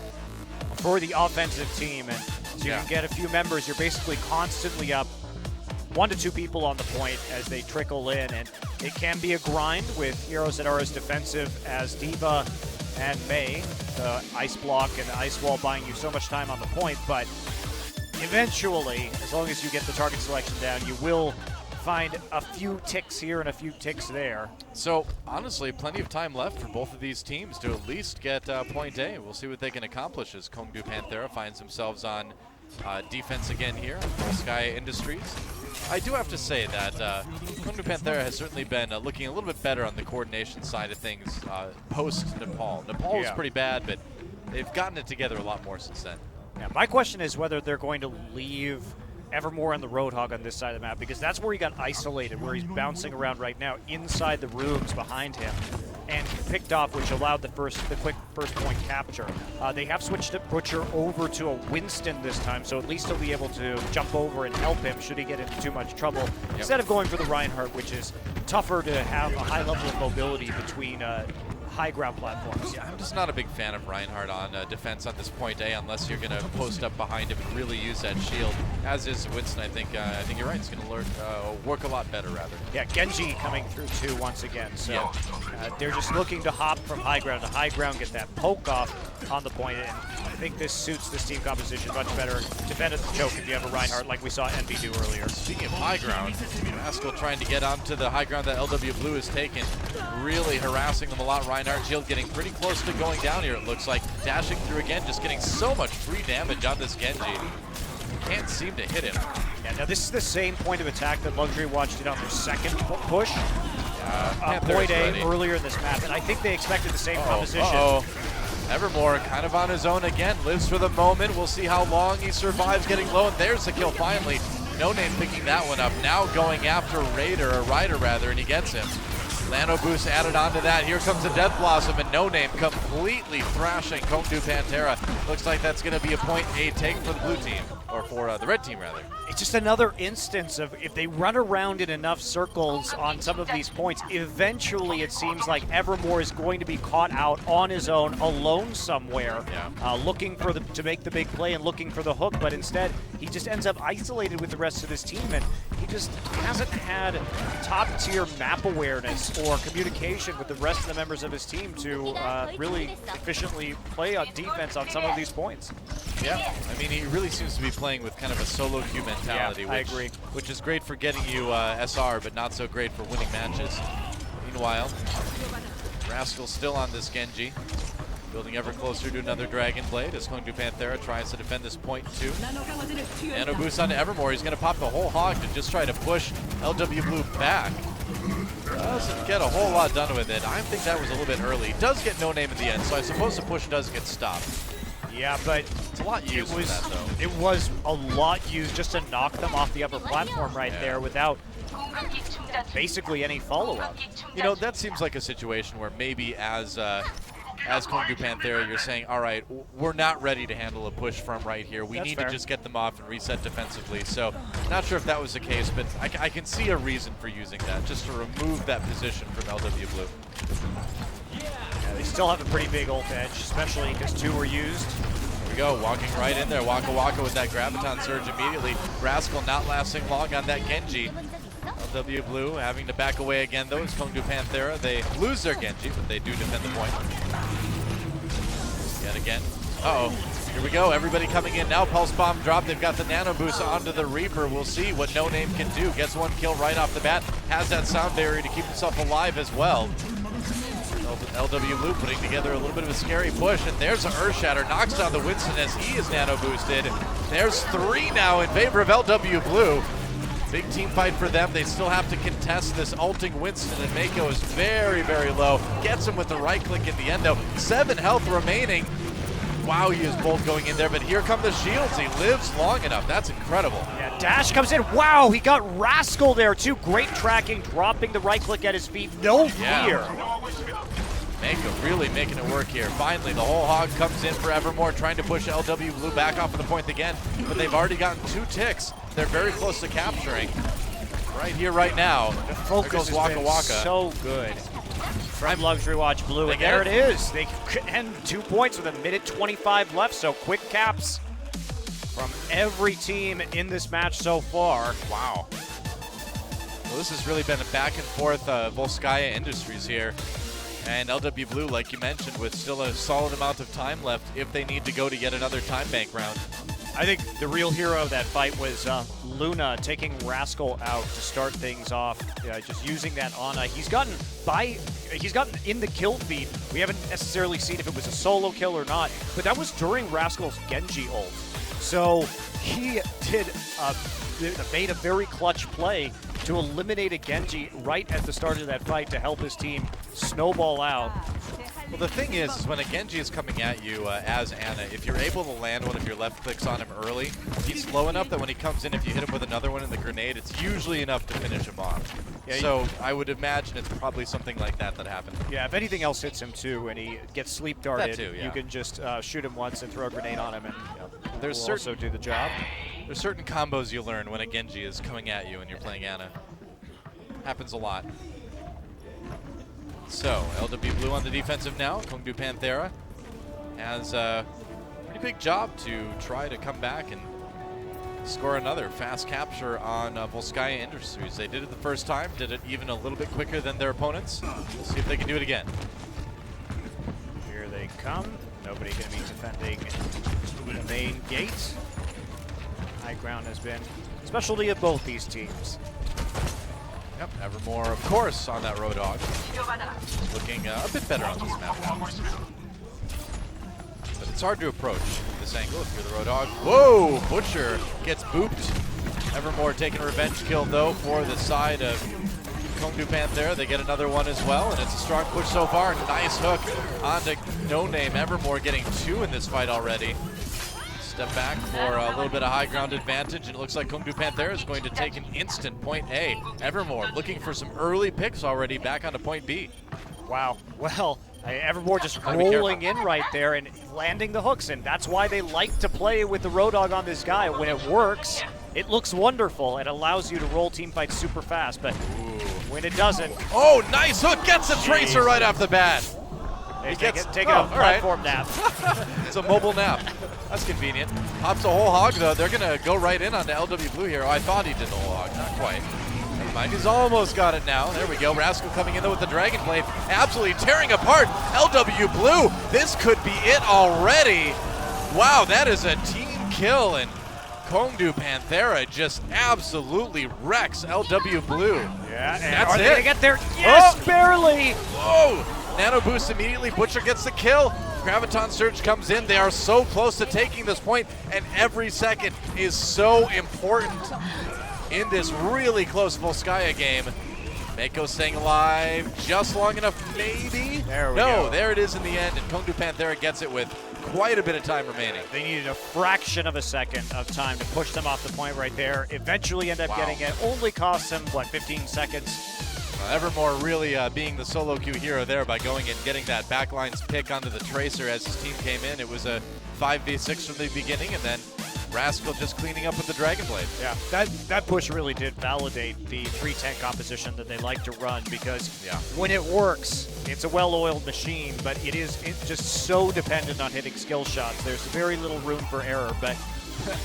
for the offensive team. And so you can get a few members. You're basically constantly up 1 to 2 people on the point as they trickle in. And it can be a grind with heroes that are as defensive as Diva and Mei. The ice block and the ice wall buying you so much time on the point. But eventually, as long as you get the target selection down, you will find a few ticks here and a few ticks there.
So honestly, plenty of time left for both of these teams to at least get point A. We'll see what they can accomplish as Kongdoo Panthera finds themselves on defense again here for Sky Industries. I do have to say that Kongdoo Panthera has certainly been looking a little bit better on the coordination side of things post-Nepal. Nepal was pretty bad, but they've gotten it together a lot more since then.
Yeah, my question is whether they're going to leave Evermore on the Roadhog on this side of the map, because that's where he got isolated, where he's bouncing around right now inside the rooms behind him, and picked off, which allowed the quick first point capture. They have switched Butcher over to a Winston this time, so at least he'll be able to jump over and help him should he get into too much trouble, instead of going for the Reinhardt, which is tougher to have a high level of mobility between high ground platforms.
Yeah, I'm just not a big fan of Reinhardt on defense on this point A unless you're going to post up behind him and really use that shield. As is Winston, I think you're right. It's going to work a lot better, rather.
Yeah, Genji coming through too once again. So
Yeah.
they're just looking to hop from high ground to high ground, get that poke off on the point, and I think this suits this team composition much better. Defend at the choke if you have a Reinhardt like we saw Envy do earlier.
Speaking of high ground, Rascal trying to get onto the high ground that LW Blue has taken, really harassing them a lot. Reinhardt shield getting pretty close to going down here, it looks like. Dashing through again, just getting so much free damage on this Genji. Can't seem to hit him.
Yeah, now this is the same point of attack that Luxury Watch did on their second push. Point A
ready.
earlier in this map, and I think they expected the same composition.
Evermore kind of on his own again, lives for the moment. We'll see how long he survives getting low, and there's the kill finally. No Name picking that one up. Now going after Ryder rather, and he gets him. Nano boost added onto that. Here comes the Death Blossom, and No Name completely thrashing Kongdoo Pantera. Looks like that's going to be a point A take for the blue team, or for the red team rather.
It's just another instance of if they run around in enough circles on some of these points, eventually it seems like Evermore is going to be caught out on his own, alone somewhere, looking for to make the big play and looking for the hook, but instead he just ends up isolated with the rest of his team, and he just hasn't had top-tier map awareness or communication with the rest of the members of his team to really efficiently play on defense on some of these points.
Yeah, I mean, he really seems to be playing with kind of a solo queue mentality,
I agree.
Which is great for getting you SR, but not so great for winning matches. Meanwhile, Rascal still on this Genji, building ever closer to another Dragon Blade as Kongdoo Panthera tries to defend this point too. Nano boost onto Evermore. He's going to pop the whole hog to just try to push LW Blue back. Doesn't get a whole lot done with it. I think that was a little bit early. Does get No Name in the end, so I suppose the push does get stopped.
Yeah, but
it's a lot used for that, though.
It was a lot used just to knock them off the upper platform right there without basically any follow-up.
You know, that seems like a situation where maybe as Kongdoo Panthera, you're saying, all right, we're not ready to handle a push from right here. We need to just get them off and reset defensively. So, not sure if that was the case, but I can see a reason for using that, just to remove that position from LW Blue.
Yeah, they still have a pretty big ult edge, especially because two were used.
Here we go, walking right in there. Waka Waka with that Graviton Surge immediately. Rascal not lasting long on that Genji. LW Blue having to back away again, though. It's Kongdoo Panthera. They lose their Genji, but they do defend the point. Yet again. Uh-oh. Here we go. Everybody coming in now. Pulse Bomb drop. They've got the Nano Boost onto the Reaper. We'll see what No Name can do. Gets one kill right off the bat. Has that sound barrier to keep himself alive as well. LW Blue putting together a little bit of a scary push, and there's an Earth Shatter. Knocks down the Winston as he is Nano Boosted. There's 3 now in favor of LW Blue. Big team fight for them. They still have to contest this ulting Winston, and Mako is very, very low. Gets him with the right click in the end, though. 7 health remaining. Wow, he is bold going in there, but here come the shields. He lives long enough. That's incredible.
Yeah, Dash comes in. Wow, he got Rascal there, too. Great tracking, dropping the right click at his feet. No fear.
Mako really making it work here. Finally, the whole hog comes in for Evermore, trying to push LW Blue back off of the point again, but they've already gotten 2 ticks. They're very close to capturing. Right here, right now.
The focus has
Waka
been
Waka.
so good from Luxury Watch Blue, and there it is. They end 2 points with 1:25 left, so quick caps from every team in this match so far.
Wow. Well, this has really been a back and forth Volskaya Industries here. And LW Blue, like you mentioned, with still a solid amount of time left if they need to go to yet another time bank round.
I think the real hero of that fight was Luna taking Rascal out to start things off, just using that Ana. He's gotten in the kill feed. We haven't necessarily seen if it was a solo kill or not, but that was during Rascal's Genji ult. So he made a very clutch play to eliminate a Genji right at the start of that fight to help his team snowball out.
Well, the thing is when a Genji is coming at you as Ana, if you're able to land one of your left clicks on him early, he's slow enough that when he comes in, if you hit him with another one in the grenade, it's usually enough to finish him off. Yeah, so I would imagine it's probably something like that happened.
Yeah, if anything else hits him too and he gets sleep darted,
too, yeah.
You can just shoot him once and throw a grenade on him, and
There's
will also do the job.
There's certain combos you learn when a Genji is coming at you and you're playing Ana. Happens a lot. So, LW Blue on the defensive now. Kongdoo Panthera has a pretty big job to try to come back and score another fast capture on Volskaya Industries. They did it the first time, did it even a little bit quicker than their opponents. We'll see if they can do it again.
Here they come. Nobody going to be defending the main gate. High ground has been a specialty of both these teams.
Yep, Evermore, of course, on that Road Dog. Looking a bit better on this map. But it's hard to approach this angle if you're the Road Dog. Whoa! Butcher gets booped. Evermore taking a revenge kill, though, for the side of Kongdoo Panthera. They get another one as well, and it's a strong push so far. Nice hook onto No Name. Evermore getting 2 in this fight already. Step back for a little bit of high ground advantage, and it looks like Kongdoo Panthera is going to take an instant point A. Evermore looking for some early picks already back onto point B.
Wow. Well, Evermore just rolling in right there and landing the hooks, and that's why they like to play with the Road Dog on this guy. When it works, it looks wonderful. It allows you to roll team fights super fast, but when it doesn't...
Oh, nice hook! Gets the Tracer right off the bat.
He gets a platform nap.
It's a mobile nap. That's convenient. Pops a whole hog, though. They're going to go right in on the LW Blue here. Oh, I thought he did the whole hog. Not quite. Never mind. He's almost got it now. There we go. Rascal coming in, though, with the Dragon Blade. Absolutely tearing apart LW Blue. This could be it already. Wow, that is a team kill, and Kongdoo Panthera just absolutely wrecks LW Blue.
Yeah, and
that's
are they
it.
going to get there? Yes,
Oh.
barely.
Whoa! Nano boost immediately. Butcher gets the kill. Graviton Surge comes in. They are so close to taking this point, and every second is so important in this really close Volskaya game. Mako staying alive just long enough, maybe?
There we go.
No, there it is in the end, and Kongdoo Panthera gets it with quite a bit of time remaining.
They needed a fraction of a second of time to push them off the point right there. Eventually end up getting it. Only cost them, what, 15 seconds?
Evermore really being the solo queue hero there by going and getting that backlines pick onto the Tracer as his team came in. It was a 5v6 from the beginning, and then Rascal just cleaning up with the Dragon Blade.
Yeah, that push really did validate the 3-tank composition that they like to run, because when it works, it's a well-oiled machine, but it's just so dependent on hitting skill shots. There's very little room for error, but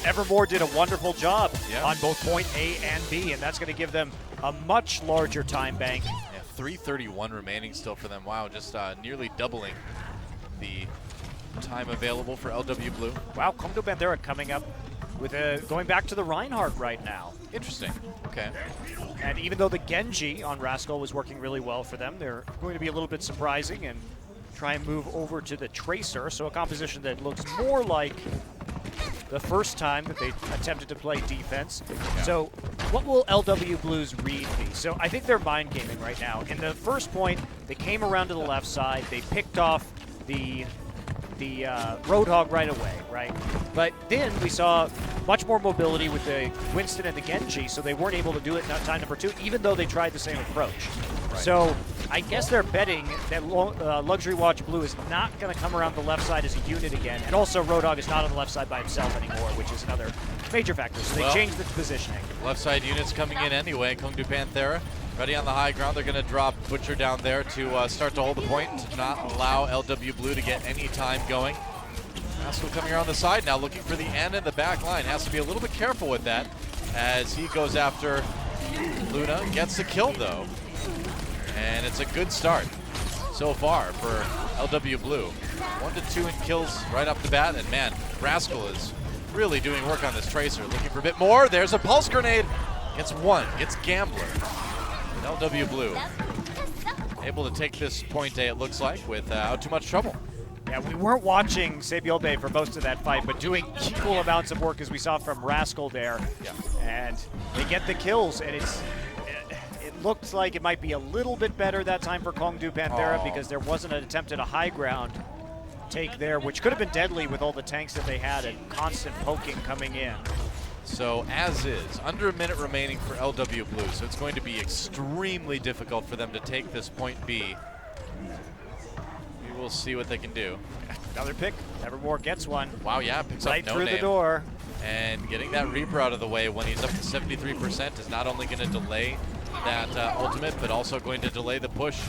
Evermore did a wonderful job on both point A and B, and that's going to give them a much larger time bank.
Yeah, 3:31 remaining still for them. Wow, just nearly doubling the time available for LW Blue.
Wow, Kongdoo Panthera coming up with going back to the Reinhardt right now.
Interesting. Okay.
And even though the Genji on Rascal was working really well for them, they're going to be a little bit surprising and try and move over to the Tracer, so a composition that looks more like the first time that they attempted to play defense.
Yeah.
So what will LW Blue's read be? So I think they're mind gaming right now. In the first point, they came around to the left side, they picked off the Roadhog right away, right? But then we saw much more mobility with the Winston and the Genji, so they weren't able to do it in time number 2, even though they tried the same approach. Right. So I guess they're betting that Luxury Watch Blue is not going to come around the left side as a unit again, and also Roadhog is not on the left side by himself anymore, which is another major factor. So they changed the positioning.
Left side units coming in anyway. Kongdoo Panthera ready on the high ground. They're going to drop Butcher down there to start to hold the point, to not allow LW Blue to get any time going. Rascal coming around the side now, looking for the end and the back line. Has to be a little bit careful with that as he goes after Luna. Gets the kill, though. And it's a good start so far for LW Blue. 1 to 2 in kills right off the bat, and man, Rascal is really doing work on this Tracer. Looking for a bit more. There's a pulse grenade. Gets one. Gets Gambler. LW Blue able to take this point A, it looks like, without too much trouble.
Yeah, we weren't watching Sebiobe for most of that fight, but doing equal amounts of work as we saw from Rascal there.
Yeah.
And they get the kills, and it looks like it might be a little bit better that time for Kongdoo Panthera because there wasn't an attempt at a high ground take there, which could have been deadly with all the tanks that they had and constant poking coming in.
So as is, under a minute remaining for LW Blue, so it's going to be extremely difficult for them to take this point B. We will see what they can do.
Another pick, Evermore gets one.
Wow, yeah, picks
right
up No
through
Name.
the door.
And getting that Reaper out of the way when he's up to 73% is not only going to delay that ultimate, but also going to delay the push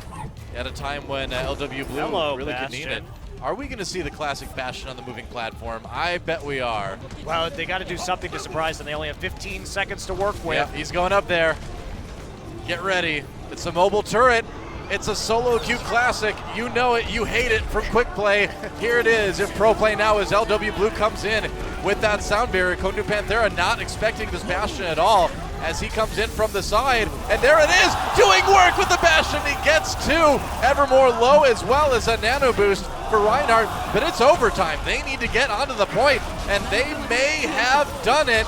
at a time when LW Blue
Hello,
really could need it.
Bastion.
Are we going to see the classic Bastion on the moving platform? I bet we are.
Well, they got to do something to surprise them. They only have 15 seconds to work with.
Yep, he's going up there. Get ready. It's a mobile turret. It's a solo queue classic. You know it, you hate it from quick play. Here it is in pro play now as LW Blue comes in with that sound barrier. Kongdoo Panthera not expecting this Bastion at all as he comes in from the side. And there it is, doing work with the Bastion. He gets two. Evermore low as well as a nano boost for Reinhardt, but it's overtime. They need to get onto the point, and they may have done it.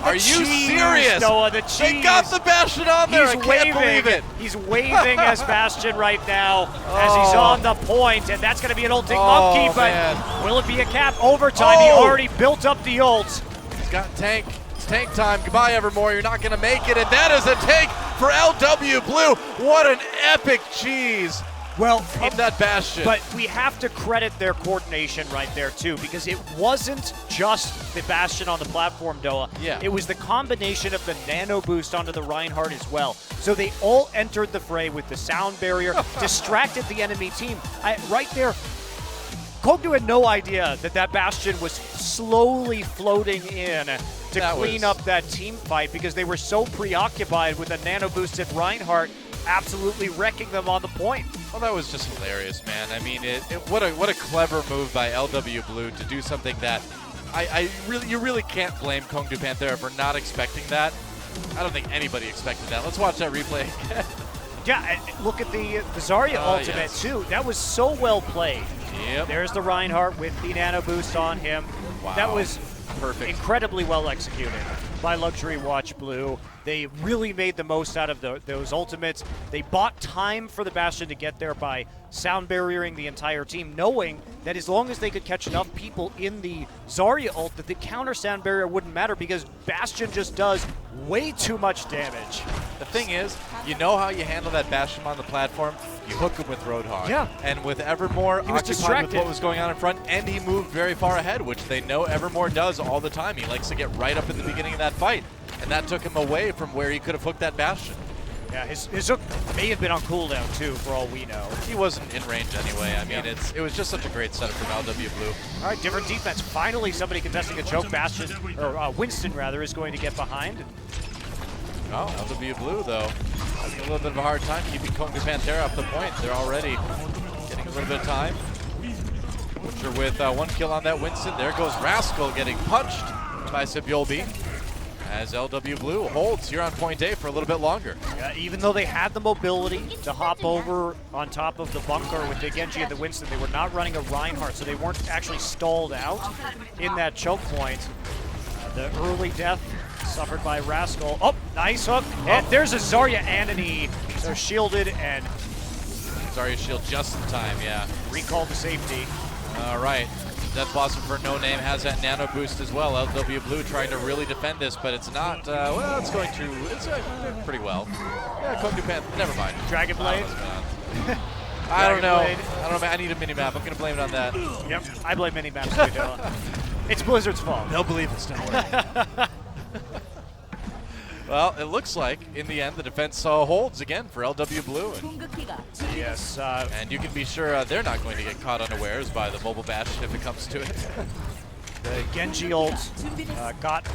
Are you serious?
Noah, the cheese.
They got the Bastion on there. I can't believe it.
He's waving as Bastion right now as he's on the point, and that's going to be an ulting monkey, but
man.
Will it be a cap? Overtime. He already built up the ult.
He's got tank. It's tank time. Goodbye, Evermore. You're not going to make it, and that is a tank for LW Blue. What an epic cheese.
Well,
from that Bastion.
But we have to credit their coordination right there too, because it wasn't just the Bastion on the platform, Doa.
Yeah.
It was the combination of the nano boost onto the Reinhardt as well. So they all entered the fray with the sound barrier, distracted the enemy team. Right there, Kongdoo had no idea that that Bastion was slowly floating in to clean up that team fight because they were so preoccupied with a nano boosted Reinhardt absolutely wrecking them on the point.
Well, that was just hilarious, man. I mean, what a clever move by LW Blue to do something that you really can't blame Kongdoo Panthera for not expecting that. I don't think anybody expected that. Let's watch that replay again.
Yeah, look at the Zarya ultimate too. That was so well played.
Yep.
There's the Reinhardt with the nano boost on him.
Wow.
That was
perfect.
Incredibly well executed by Luxury Watch Blue. They really made the most out of those ultimates. They bought time for the Bastion to get there by sound barriering the entire team, knowing that as long as they could catch enough people in the Zarya ult, that the counter sound barrier wouldn't matter because Bastion just does way too much damage.
The thing is, you know how you handle that Bastion on the platform? You hook him with Roadhog.
Yeah.
And with Evermore occupied with what was going on in front, and he moved very far ahead, which they know Evermore does all the time. He likes to get right up in the beginning of that fight. And that took him away from where he could have hooked that Bastion.
Yeah, his hook may have been on cooldown too, for all we know.
He wasn't in range anyway. I mean, it was just such a great setup from LW Blue.
All right, different defense. Finally, somebody contesting a choke. Bastion, or Winston rather, is going to get behind.
Oh, LW Blue though, having a little bit of a hard time keeping Kongdoo Panthera up the point. They're already getting a little bit of time. Butcher with one kill on that Winston. There goes Rascal getting punched by Sibyolbi. As LW Blue holds here on point A for a little bit longer.
Yeah, even though they had the mobility to hop over on top of the bunker with the Genji and the Winston, they were not running a Reinhardt, so they weren't actually stalled out in that choke point. The early death suffered by Rascal. Oh, nice hook. And there's a Zarya Anony. They're shielded and
Zarya shield just in time, yeah.
Recall to safety.
All right. Death Blossom for No Name has that nano boost as well. LW Blue trying to really defend this, but it's not, well, it's going to, it's pretty well. Yeah, Kongdoo Panthera, never mind.
Dragon Blade.
I don't know. I need a mini-map. I'm going to blame it on that.
Yep, I blame mini-maps too, Dylan. It's Blizzard's fault.
They'll believe us, don't worry. Well, it looks like, in the end, the defense holds again for LW Blue.
Yes.
And you can be sure they're not going to get caught unawares by the mobile bash if it comes to it.
The Genji ult got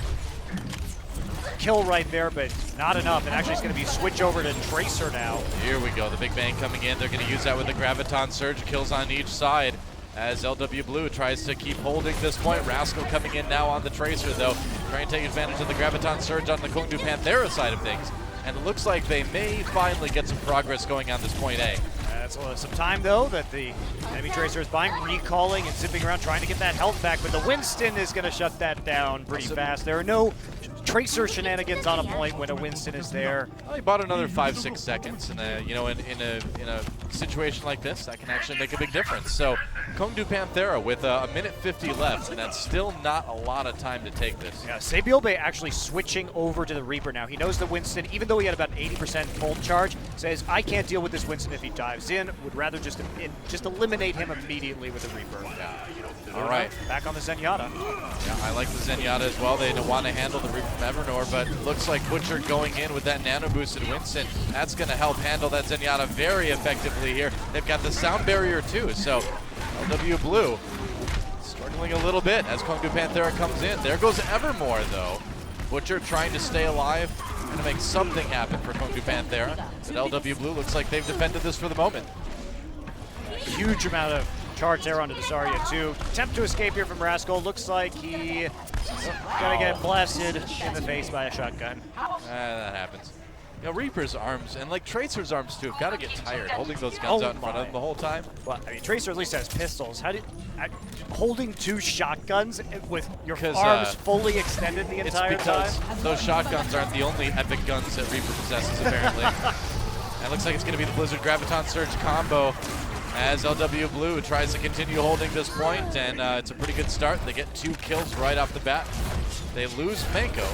kill right there, but not enough. And actually, it's going to be switch over to Tracer now.
Here we go. The Big Bang coming in. They're going to use that with the Graviton Surge. Kills on each side as LW Blue tries to keep holding this point. Rascal coming in now on the Tracer, though, trying to take advantage of the Graviton Surge on the Kongdoo Panthera side of things. And it looks like they may finally get some progress going on this point A.
That's some time, though, that the enemy Tracer is buying, recalling and zipping around, trying to get that health back. But the Winston is going to shut that down pretty fast. There are no Tracer shenanigans on a point when a Winston is there.
Well, he bought another 5-6 seconds, and in a situation like this, that can actually make a big difference. So Kongdoo Panthera with a minute 50 left, and that's still not a lot of time to take this.
Yeah, Sabiolbe actually switching over to the Reaper now. He knows the Winston, even though he had about 80% full charge, says, I can't deal with this Winston if he dives in, would rather just eliminate him immediately with the Reaper.
All right.
Back on the Zenyatta.
Yeah, I like the Zenyatta as well. They want to handle the Reaper Evernor, but looks like Butcher going in with that nano boosted Winston. That's going to help handle that Zenyatta very effectively here. They've got the sound barrier too, so LW Blue struggling a little bit as Kongdoo Panthera comes in. There goes Evermore though. Butcher trying to stay alive, trying to make something happen for Kongdoo Panthera. But LW Blue looks like they've defended this for the moment.
Huge amount of charge there onto the Zarya too. Attempt to escape here from Rascal. Looks like he's gonna get blasted in the face by a shotgun.
That happens. You know, Reaper's arms and like Tracer's arms too have got to get tired holding those guns out in front of them the whole time.
Well, I mean, Tracer at least has pistols. How did holding 2 shotguns with your arms fully extended the entire time?
It's because those shotguns aren't the only epic guns that Reaper possesses apparently. And it looks like it's going to be the Blizzard Graviton Surge combo as LW Blue tries to continue holding this point, and it's a pretty good start. They get 2 kills right off the bat. They lose Mako.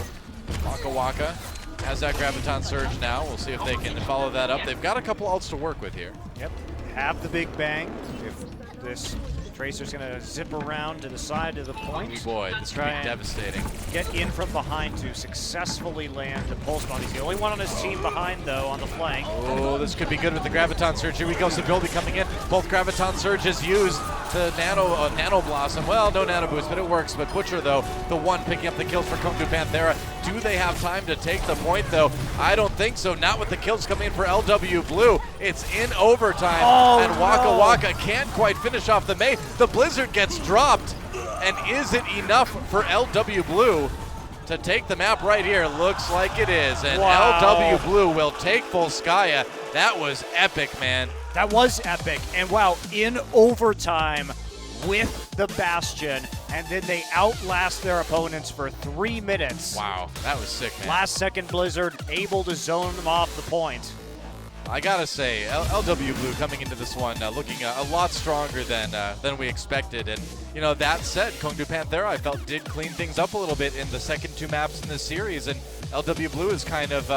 Waka Waka has that Graviton Surge now. We'll see if they can follow that up. They've got a couple ults to work with here.
Yep, have the big bang. If this Tracer's gonna zip around to the side of the point.
Oh boy, this could be devastating.
Get in from behind to successfully land the pulse bomb. He's the only one on his team behind though on the flank.
Oh, this could be good with the Graviton Surge. Here we go, Sabildi coming in. Both Graviton Surges used the Nano Blossom. Well, no Nano Boost, but it works. But Butcher though, the one picking up the kills for Kongdoo Panthera. Do they have time to take the point though? I don't think so. Not with the kills coming in for LW Blue. It's in overtime, and Waka Waka can't quite finish off the Mei. The Blizzard gets dropped, and is it enough for LW Blue to take the map right here? Looks like it is, and LW Blue will take Volskaya. That was epic, man.
That was epic, and wow, in overtime with the Bastion, and then they outlast their opponents for 3 minutes.
Wow, that was sick, man.
Last second Blizzard able to zone them off the point.
I gotta say, LW Blue coming into this one looking a lot stronger than we expected. And you know, that said, Kongdoo Panthera I felt did clean things up a little bit in the second 2 maps in this series, and LW Blue has kind of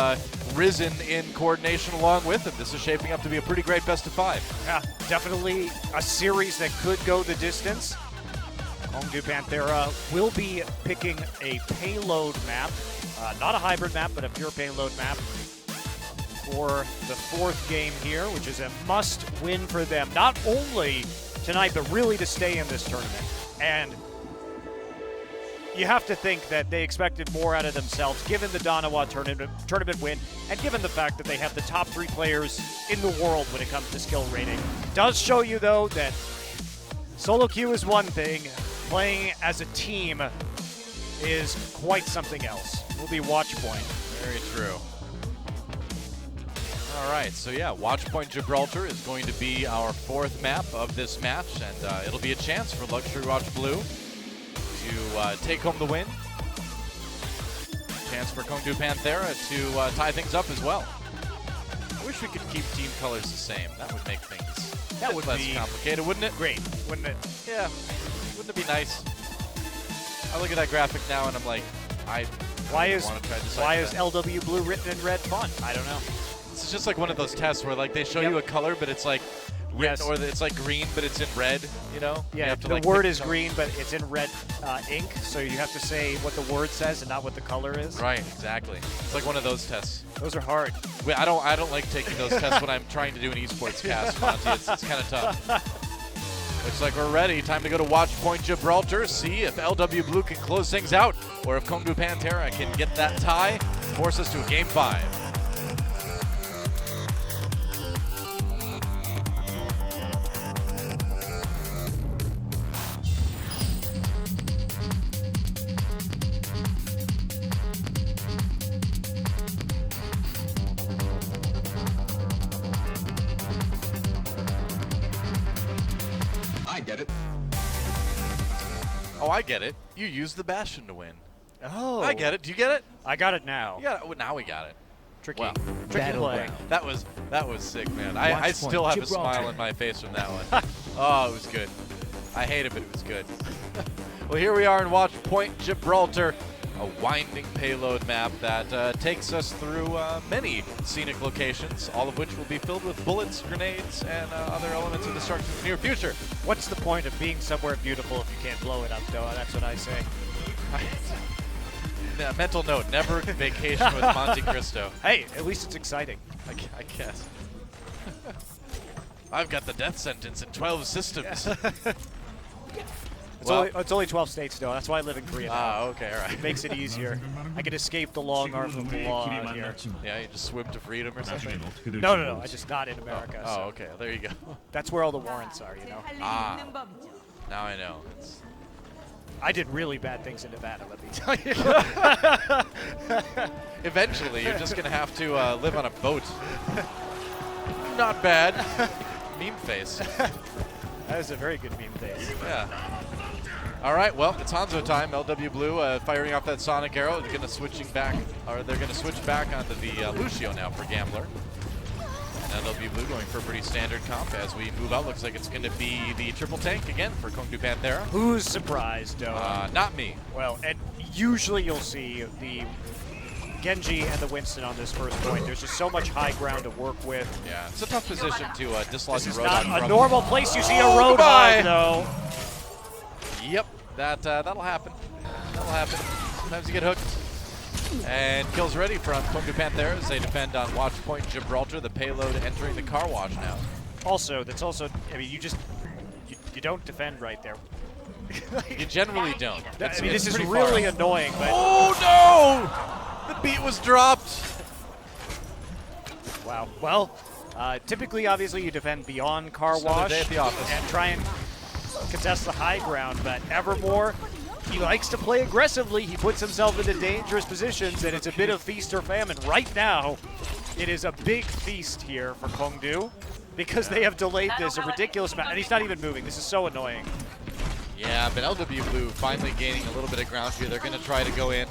risen in coordination along with them. This is shaping up to be a pretty great best of 5.
Yeah, definitely a series that could go the distance. Kongdoo Panthera will be picking a payload map, not a hybrid map, but a pure payload map for the 4th game here, which is a must-win for them, not only tonight, but really to stay in this tournament. And you have to think that they expected more out of themselves, given the Danawa tournament win, and given the fact that they have the top 3 players in the world when it comes to skill rating. Does show you, though, that solo queue is one thing, playing as a team is quite something else. Will be watch point.
Very true. All right, so yeah, Watchpoint Gibraltar is going to be our 4th map of this match, and it'll be a chance for Luxury Watch Blue to take home the win. Chance for Kongdoo Panthera to tie things up as well. I wish we could keep team colors the same. That would make things less complicated, wouldn't it?
Great, wouldn't it?
Yeah, wouldn't it be nice? I look at that graphic now and I'm like,
why is
that.
LW Blue written in red font? I don't know.
It's just like one of those tests where like they show you a color, but it's like written, or it's like green, but it's in red. You know?
Yeah.
You have to,
the
like,
word is green, but it's in red ink, so you have to say what the word says and not what the color is.
Right. Exactly. It's like one of those tests.
Those are hard.
Wait, I don't like taking those tests when I'm trying to do an esports cast, Monty. It's kind of tough. Looks like we're ready. Time to go to Watchpoint Gibraltar. See if LW Blue can close things out, or if Kongdoo Panthera can get that tie, force us to a game 5. Oh, I get it. You use the Bastion to win.
Oh.
I get it. Do you get it?
I got it now.
Yeah. Well, now we got it.
Tricky.
Wow.
Tricky play.
That was sick, man. I still have a smile on my face from that one. Oh, it was good. I hate it, but it was good. Well, here we are in Watchpoint Gibraltar, a winding payload map that takes us through many scenic locations, all of which will be filled with bullets, grenades, and other elements of destruction in the near future.
What's the point of being somewhere beautiful if you can't blow it up, though? That's what I say.
mental note, never vacation with Monte Cristo.
Hey, at least it's exciting.
I guess. I've got the death sentence in 12 systems.
It's only 12 states, though. That's why I live in Korea now.
Ah, okay, all right.
It makes it easier. I can escape the long arms of the law out here.
Yeah, you just swim to freedom or something?
No. I just not in America.
Oh,
so
okay, there you go.
that's where all the warrants are, you know.
Ah, now I know.
I did really bad things in Nevada, let me tell you.
Eventually, you're just going to have to live on a boat. Not bad. Meme face.
That is a very good meme face.
Yeah. All right, well, it's Hanzo time. LW Blue firing off that Sonic Arrow. They're going to switch back onto the Lucio now for Gambler. And LW Blue going for a pretty standard comp as we move out. Looks like it's going to be the triple tank again for Kongdoo Panthera.
Who's surprised, though?
Not me.
Well, and usually you'll see the Genji and the Winston on this first point. There's just so much high ground to work with.
Yeah, it's a tough position to dislodge
This
a
is
Roadhog
not a
from.
normal place you see a
goodbye.
Roadhog, though.
Yep, that'll happen. That'll happen. Sometimes you get hooked. And kills ready from Kongdoo Panthera as they defend on Watch Point Gibraltar. The payload entering the car wash now.
That's also, I mean, you don't defend right there.
You generally don't.
I mean, this is
pretty
really
far.
annoying, but
Oh no! The beat was dropped.
wow. Well, typically, obviously, you defend beyond car
Just another
wash
day at the office.
and try and contest the high ground, but Evermore, he likes to play aggressively. He puts himself into dangerous positions, and it's a bit of feast or famine. Right now, it is a big feast here for Kongdoo because they have delayed this a ridiculous amount, and he's not even moving. This is so annoying.
Yeah, but LW Blue finally gaining a little bit of ground here. They're going to try to go in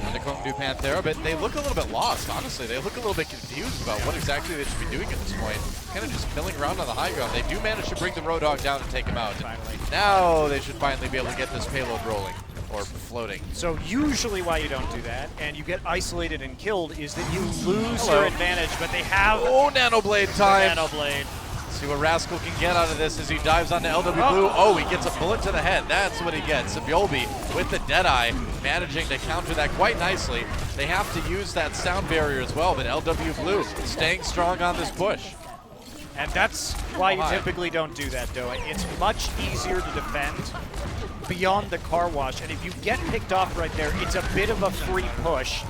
into Kongdoo Panthera, but they look a little bit lost, honestly. They look a little bit confused about what exactly they should be doing at this point. Kind of just milling around on the high ground. They do manage to bring the Roadhog down and take him out.
Finally.
Now they should finally be able to get this payload rolling, or floating.
So usually why you don't do that, and you get isolated and killed, is that you lose your advantage, but they have
Oh, Nanoblade time!
Nanoblade.
See what Rascal can get out of this as he dives onto LW Blue. Oh, he gets a bullet to the head. That's what he gets. Sabiobi with the Deadeye managing to counter that quite nicely. They have to use that sound barrier as well, but LW Blue staying strong on this push.
And that's why you
high.
typically don't do that, though. It's much easier to defend beyond the car wash, and if you get picked off right there, it's a bit of a free push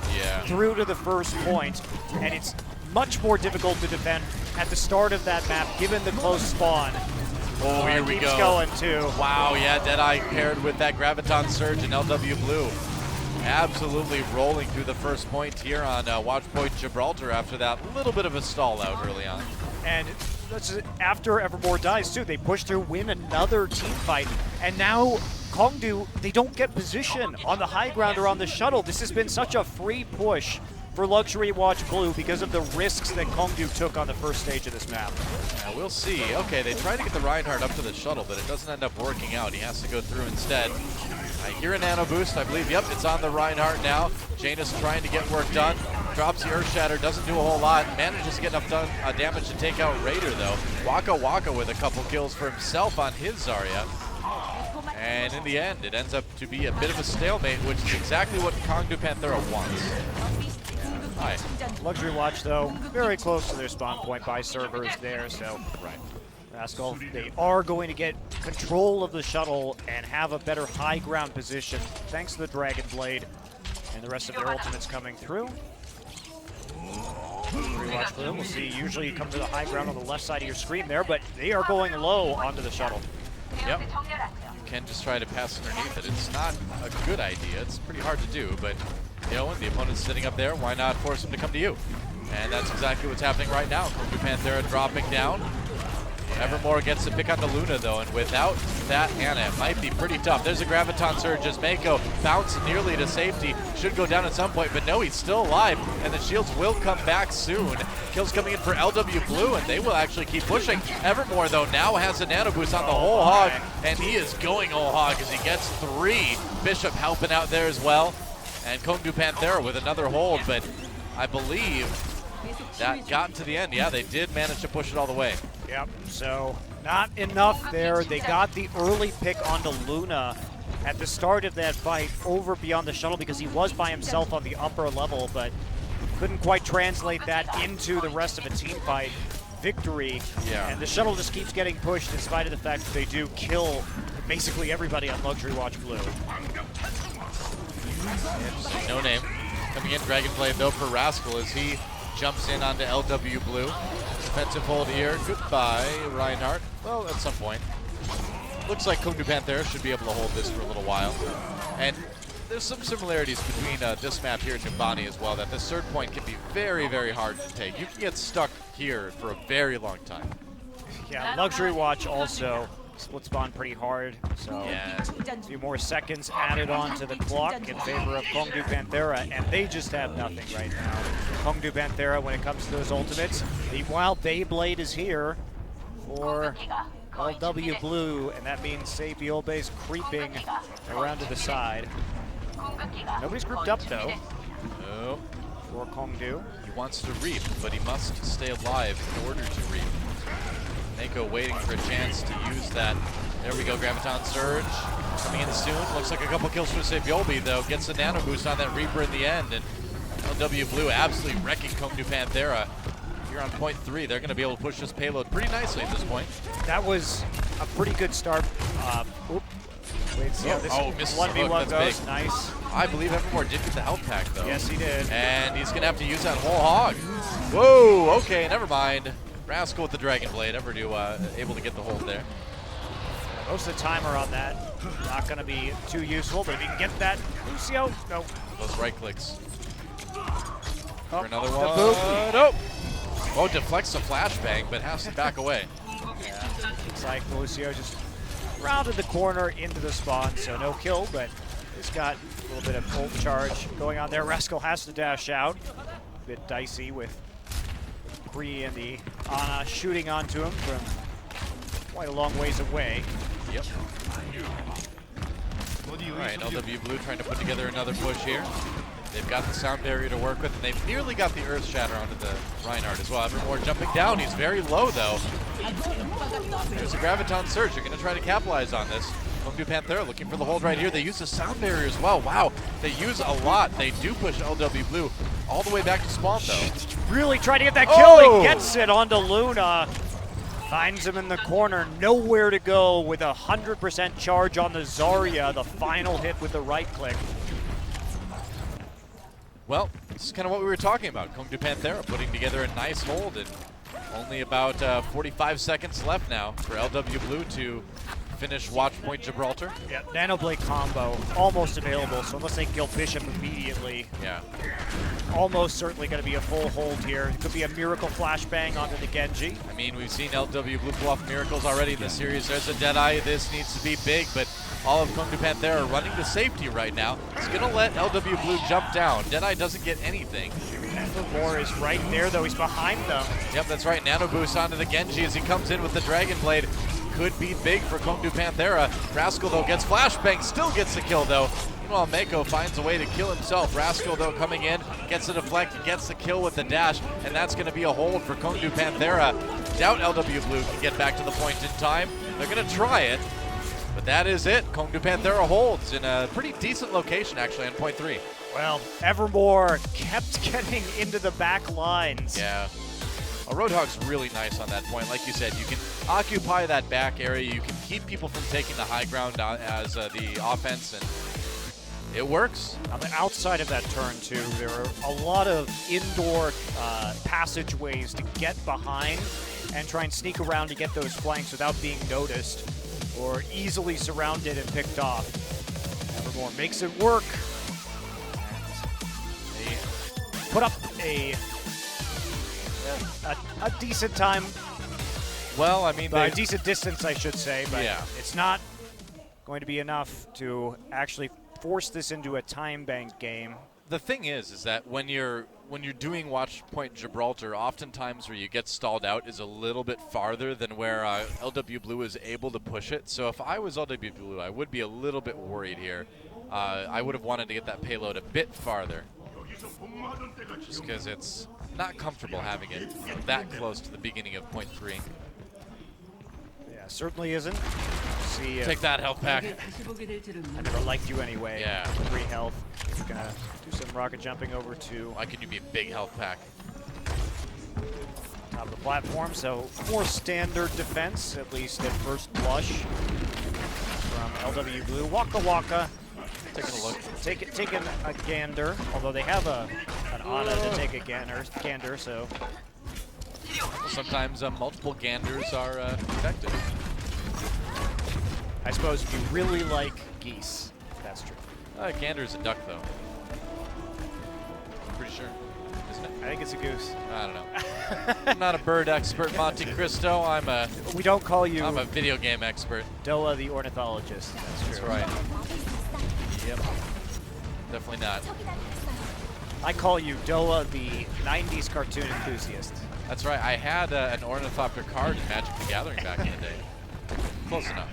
through to the first point, and it's much more difficult to defend at the start of that map, given the close spawn.
Oh, here we
keeps
go.
going, too.
Wow, yeah, Deadeye paired with that Graviton Surge and LW Blue. Absolutely rolling through the first point here on Watch Point Gibraltar after that little bit of a stall out early on.
And after Evermore dies, too, they push through, win another team fight, and now Kongdoo, they don't get position on the high ground or on the shuttle. This has been such a free push for Luxury Watch Blue because of the risks that Kongdoo took on the first stage of this map.
Now we'll see. Okay, they try to get the Reinhardt up to the shuttle, but it doesn't end up working out. He has to go through instead. I hear a nano boost, I believe. Yep, it's on the Reinhardt now. Janus trying to get work done. Drops the Earth Shatter, doesn't do a whole lot. Manages to get enough damage to take out Raider, though. Waka Waka with a couple kills for himself on his Zarya. And in the end, it ends up to be a bit of a stalemate, which is exactly what Kongdoo Panthera wants. Hi.
Luxury Watch, though, very close to their spawn point by servers there, so
Right.
Rascal, they are going to get control of the shuttle and have a better high ground position thanks to the Dragon Blade and the rest of their ultimates coming through. Rewatch Blue, we'll see, usually you come to the high ground on the left side of your screen there, but they are going low onto the shuttle.
Yep. You can just try to pass underneath it. It's not a good idea. It's pretty hard to do, but you know, when the opponent's sitting up there, why not force him to come to you? And that's exactly what's happening right now. Kongdoo Panthera dropping down. Evermore gets to pick on the Luna, though, and without that Ana, it might be pretty tough. There's a Graviton Surge as Mako bounced nearly to safety. Should go down at some point, but no, he's still alive, and the shields will come back soon. Kills coming in for LW Blue, and they will actually keep pushing. Evermore, though, now has a nano boost on the whole hog, and he is going whole hog as he gets 3. Bishop helping out there as well, and Kongdoo Panthera with another hold, but I believe that got to the end. Yeah, they did manage to push it all the way.
Yep, so not enough there. They got the early pick onto Luna, at the start of that fight over beyond the shuttle because he was by himself on the upper level, but couldn't quite translate that into the rest of a team fight victory.
Yeah.
And the shuttle just keeps getting pushed in spite of the fact that they do kill basically everybody on Luxury Watch Blue.
Interesting. No name. Coming in, Dragonblade though for Rascal as he jumps in onto LW Blue. Defensive hold here. Goodbye, Reinhardt. Well, at some point. Looks like Kongdoo Panthera should be able to hold this for a little while. And there's some similarities between this map here at Numbani as well, that this third point can be very, very hard to take. You can get stuck here for a very long time.
Yeah, Luxury Watch also split spawn pretty hard, so
Yeah.
a few more seconds added on to the clock in favor of Kongdoo Panthera, and they just have nothing right now. Kongdoo Panthera, when it comes to those ultimates. Meanwhile, Beyblade is here for LW Blue, and that means Sabiobe's creeping around to the side. Nobody's grouped up though
Oh,
for Kongdoo.
he wants to reap, but he must stay alive in order to reap. Mako waiting for a chance to use that. There we go, Graviton Surge. Coming in soon. Looks like a couple kills for Sabiobe, though. Gets the nano boost on that Reaper in the end. And LW Blue absolutely wrecking Kongdoo Panthera. Here on point 3, they're going to be able to push this payload pretty nicely at this point.
That was a pretty good start. Wait, see how this
misses the hook,
1v1
that's
goes.
big.
Nice.
I believe Evermore did get the health pack, though.
Yes, he did.
And he's going to have to use that whole hog. Whoa, okay, never mind. Rascal with the Dragon Blade, able to get the hold there.
Most of the timer on that, not going to be too useful, but if you can get that, Lucio, no.
Those right clicks.
Oh,
For another
the
one.
boot.
Nope. Oh, deflects the flashbang, but has to back away.
Yeah, looks like Lucio just rounded the corner into the spawn, so no kill, but he's got a little bit of ult charge going on there. Rascal has to dash out. A bit dicey with Bree and the Ana shooting onto him from quite a long ways away.
Yep. All right, LW Blue trying to put together another push here. They've got the sound barrier to work with, and they've nearly got the Earth Shatter onto the Reinhardt as well. Evermore jumping down. He's very low, though. There's a Graviton Surge. They're going to try to capitalize on this. Kongdoo Panthera looking for the hold right here. They use the sound barrier as well. Wow, they use a lot. They do push LW Blue all the way back to spawn, though.
Really trying to get that kill.
Oh!
He gets it onto Luna. Finds him in the corner. Nowhere to go with 100% charge on the Zarya. The final hit with the right click.
Well, this is kind of what we were talking about. Kongdoo Panthera putting together a nice hold, and only about 45 seconds left now for LW Blue to finish Watch Point Gibraltar.
Yeah, Nanoblade combo almost available, so unless they kill Bishop immediately,
Yeah.
almost certainly going to be a full hold here. It could be a miracle flashbang onto the Genji.
I mean, we've seen LW Blue pull off miracles already in this series. There's a Deadeye. This needs to be big, but all of Kongdoo Panthera running to safety right now. It's going to let LW Blue jump down. Deadeye doesn't get anything.
Evermore is right there, though. He's behind them.
Yep, that's right. Nano boost onto the Genji as he comes in with the Dragon Blade. Could be big for Kongdoo Panthera. Rascal, though, gets flashbang. Still gets the kill, though. Meanwhile, Mako finds a way to kill himself. Rascal, though, coming in, gets the deflect, gets the kill with the dash, and that's going to be a hold for Kongdoo Panthera. Doubt LW Blue can get back to the point in time. They're going to try it, but that is it. Kongdoo Panthera holds in a pretty decent location, actually, on point 3.
Well, Evermore kept getting into the back lines.
Yeah. Roadhog's really nice on that point. Like you said, you can occupy that back area. You can keep people from taking the high ground as the offense, and it works.
On the outside of that turn, too, there are a lot of indoor passageways to get behind and try and sneak around to get those flanks without being noticed or easily surrounded and picked off. Evermore makes it work. They put up a decent time,
Well, I mean,
a decent distance, I should say, but
Yeah.
it's not going to be enough to actually force this into a time bank game.
the thing is that when you're doing Watch Point Gibraltar, oftentimes where you get stalled out is a little bit farther than where LW Blue is able to push it. So if I was LW Blue, I would be a little bit worried here. I would have wanted to get that payload a bit farther, just because it's not comfortable having it that close to the beginning of point 3.
Yeah, certainly isn't. see.
Take that health pack.
I never liked you anyway.
Yeah.
3 health. He's gonna do some rocket jumping over to
Why can you be a big health pack?
top of the platform. So more standard defense, at least at first blush, from LW Blue. Waka Waka.
Taking a look.
Taking a gander, although they have an Ana to take a gander, so.
Sometimes multiple ganders are effective.
I suppose if you really like geese, that's true.
Gander's a duck, though. Pretty sure, isn't it?
I think it's a goose.
I don't know. I'm not a bird expert, Monte Cristo. I'm a
We don't call you
video game expert.
Doa the ornithologist. That's true.
That's right. Yep. Definitely not.
I call you Doa the 90s cartoon enthusiast.
That's right. I had an ornithopter card in Magic the Gathering back in the day. Close enough.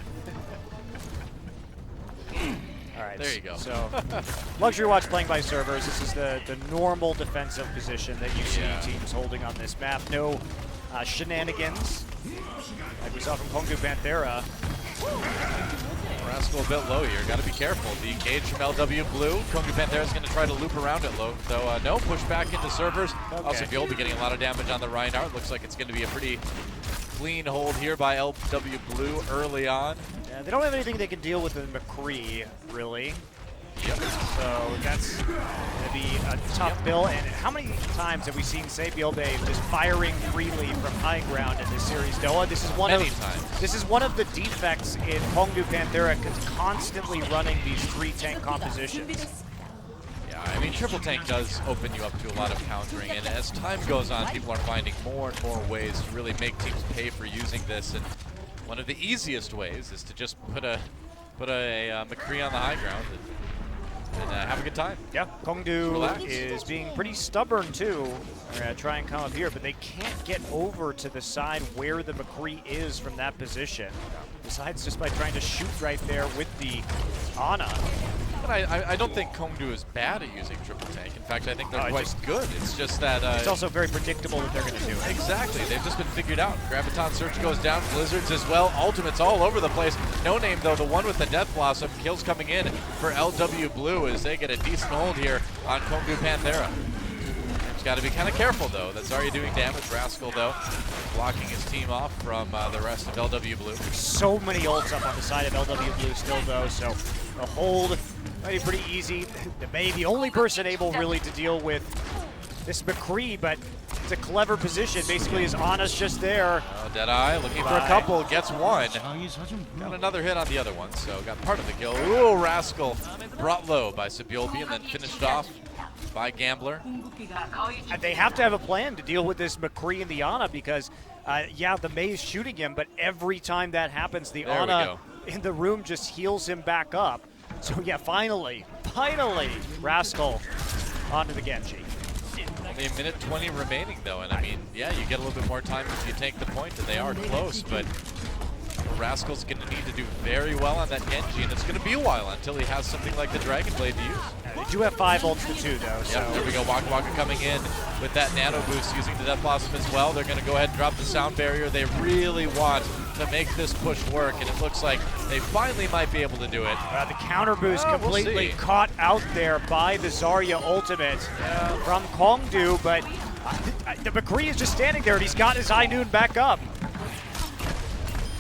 All right.
There you go.
So, Luxury Watch playing by servers. This is the normal defensive position that you see teams holding on this map. No shenanigans, like we saw from Kongdoo Panthera.
Rascal a bit low here. Got to be careful. The engage from LW Blue. Kongdoo Panthera is going to try to loop around it low. Though no, push back into servers.
Okay.
Also, Viol be getting a lot of damage on the Reinhardt. Looks like it's going to be a pretty clean hold here by LW Blue early on.
Yeah, they don't have anything they can deal with in McCree, really.
Yep.
So that's going to be a tough bill. And how many times have we seen Sabielbe just firing freely from high ground in this series, Doa? This is one
Many
of
times.
This is one of the defects in Kongdoo Panthera, constantly running these 3 tank compositions.
Yeah, I mean, triple tank does open you up to a lot of countering, and as time goes on, people are finding more and more ways to really make teams pay for using this. And one of the easiest ways is to just put a McCree on the high ground and have a good time.
Yeah, Kongdoo
Relax.
is being pretty stubborn too. They're going to try and come up here, but they can't get over to the side where the McCree is from that position. Besides just by trying to shoot right there with the Ana.
But I don't think Kongdoo is bad at using triple tank. In fact, I think they're quite good. It's just that
it's also very predictable that they're going to do it.
Exactly. They've just been figured out. Graviton Search goes down. Blizzards as well. Ultimates all over the place. No Name, though, the one with the Death Blossom. Kills coming in for LW Blue as they get a decent hold here on Kongdoo Panthera. He's got to be kind of careful, though. That's already doing damage. Rascal, though, blocking his team off from the rest of LW Blue.
So many ults up on the side of LW Blue still, though, so the hold might be pretty easy. Maybe the only person able really to deal with this McCree, but it's a clever position. Basically, his Ana's just there.
Oh, Deadeye looking for a couple, gets one. Got another hit on the other one, so got part of the kill. Ooh, Rascal brought low by Sabiolbe and then finished off by Gambler.
And they have to have a plan to deal with this McCree and the Ana because, yeah, the Mei's shooting him, but every time that happens, the Ana in the room just heals him back up. So, yeah, finally, Rascal onto the Genji.
Only a minute 20 remaining, though, and I mean, yeah, you get a little bit more time if you take the point, and they are close, but Rascal's going to need to do very well on that Genji, and it's going to be a while until he has something like the Dragon Blade to use.
They do have 5 ults to 2, though. So.
Yep, there we go. Waka Waka coming in with that nano boost using the Death Blossom as well. They're going to go ahead and drop the sound barrier. They really want to make this push work, and it looks like they finally might be able to do it.
The counter boost completely caught out there by the Zarya ultimate from Kongdoo, but the McCree is just standing there, and he's got his High Noon back up.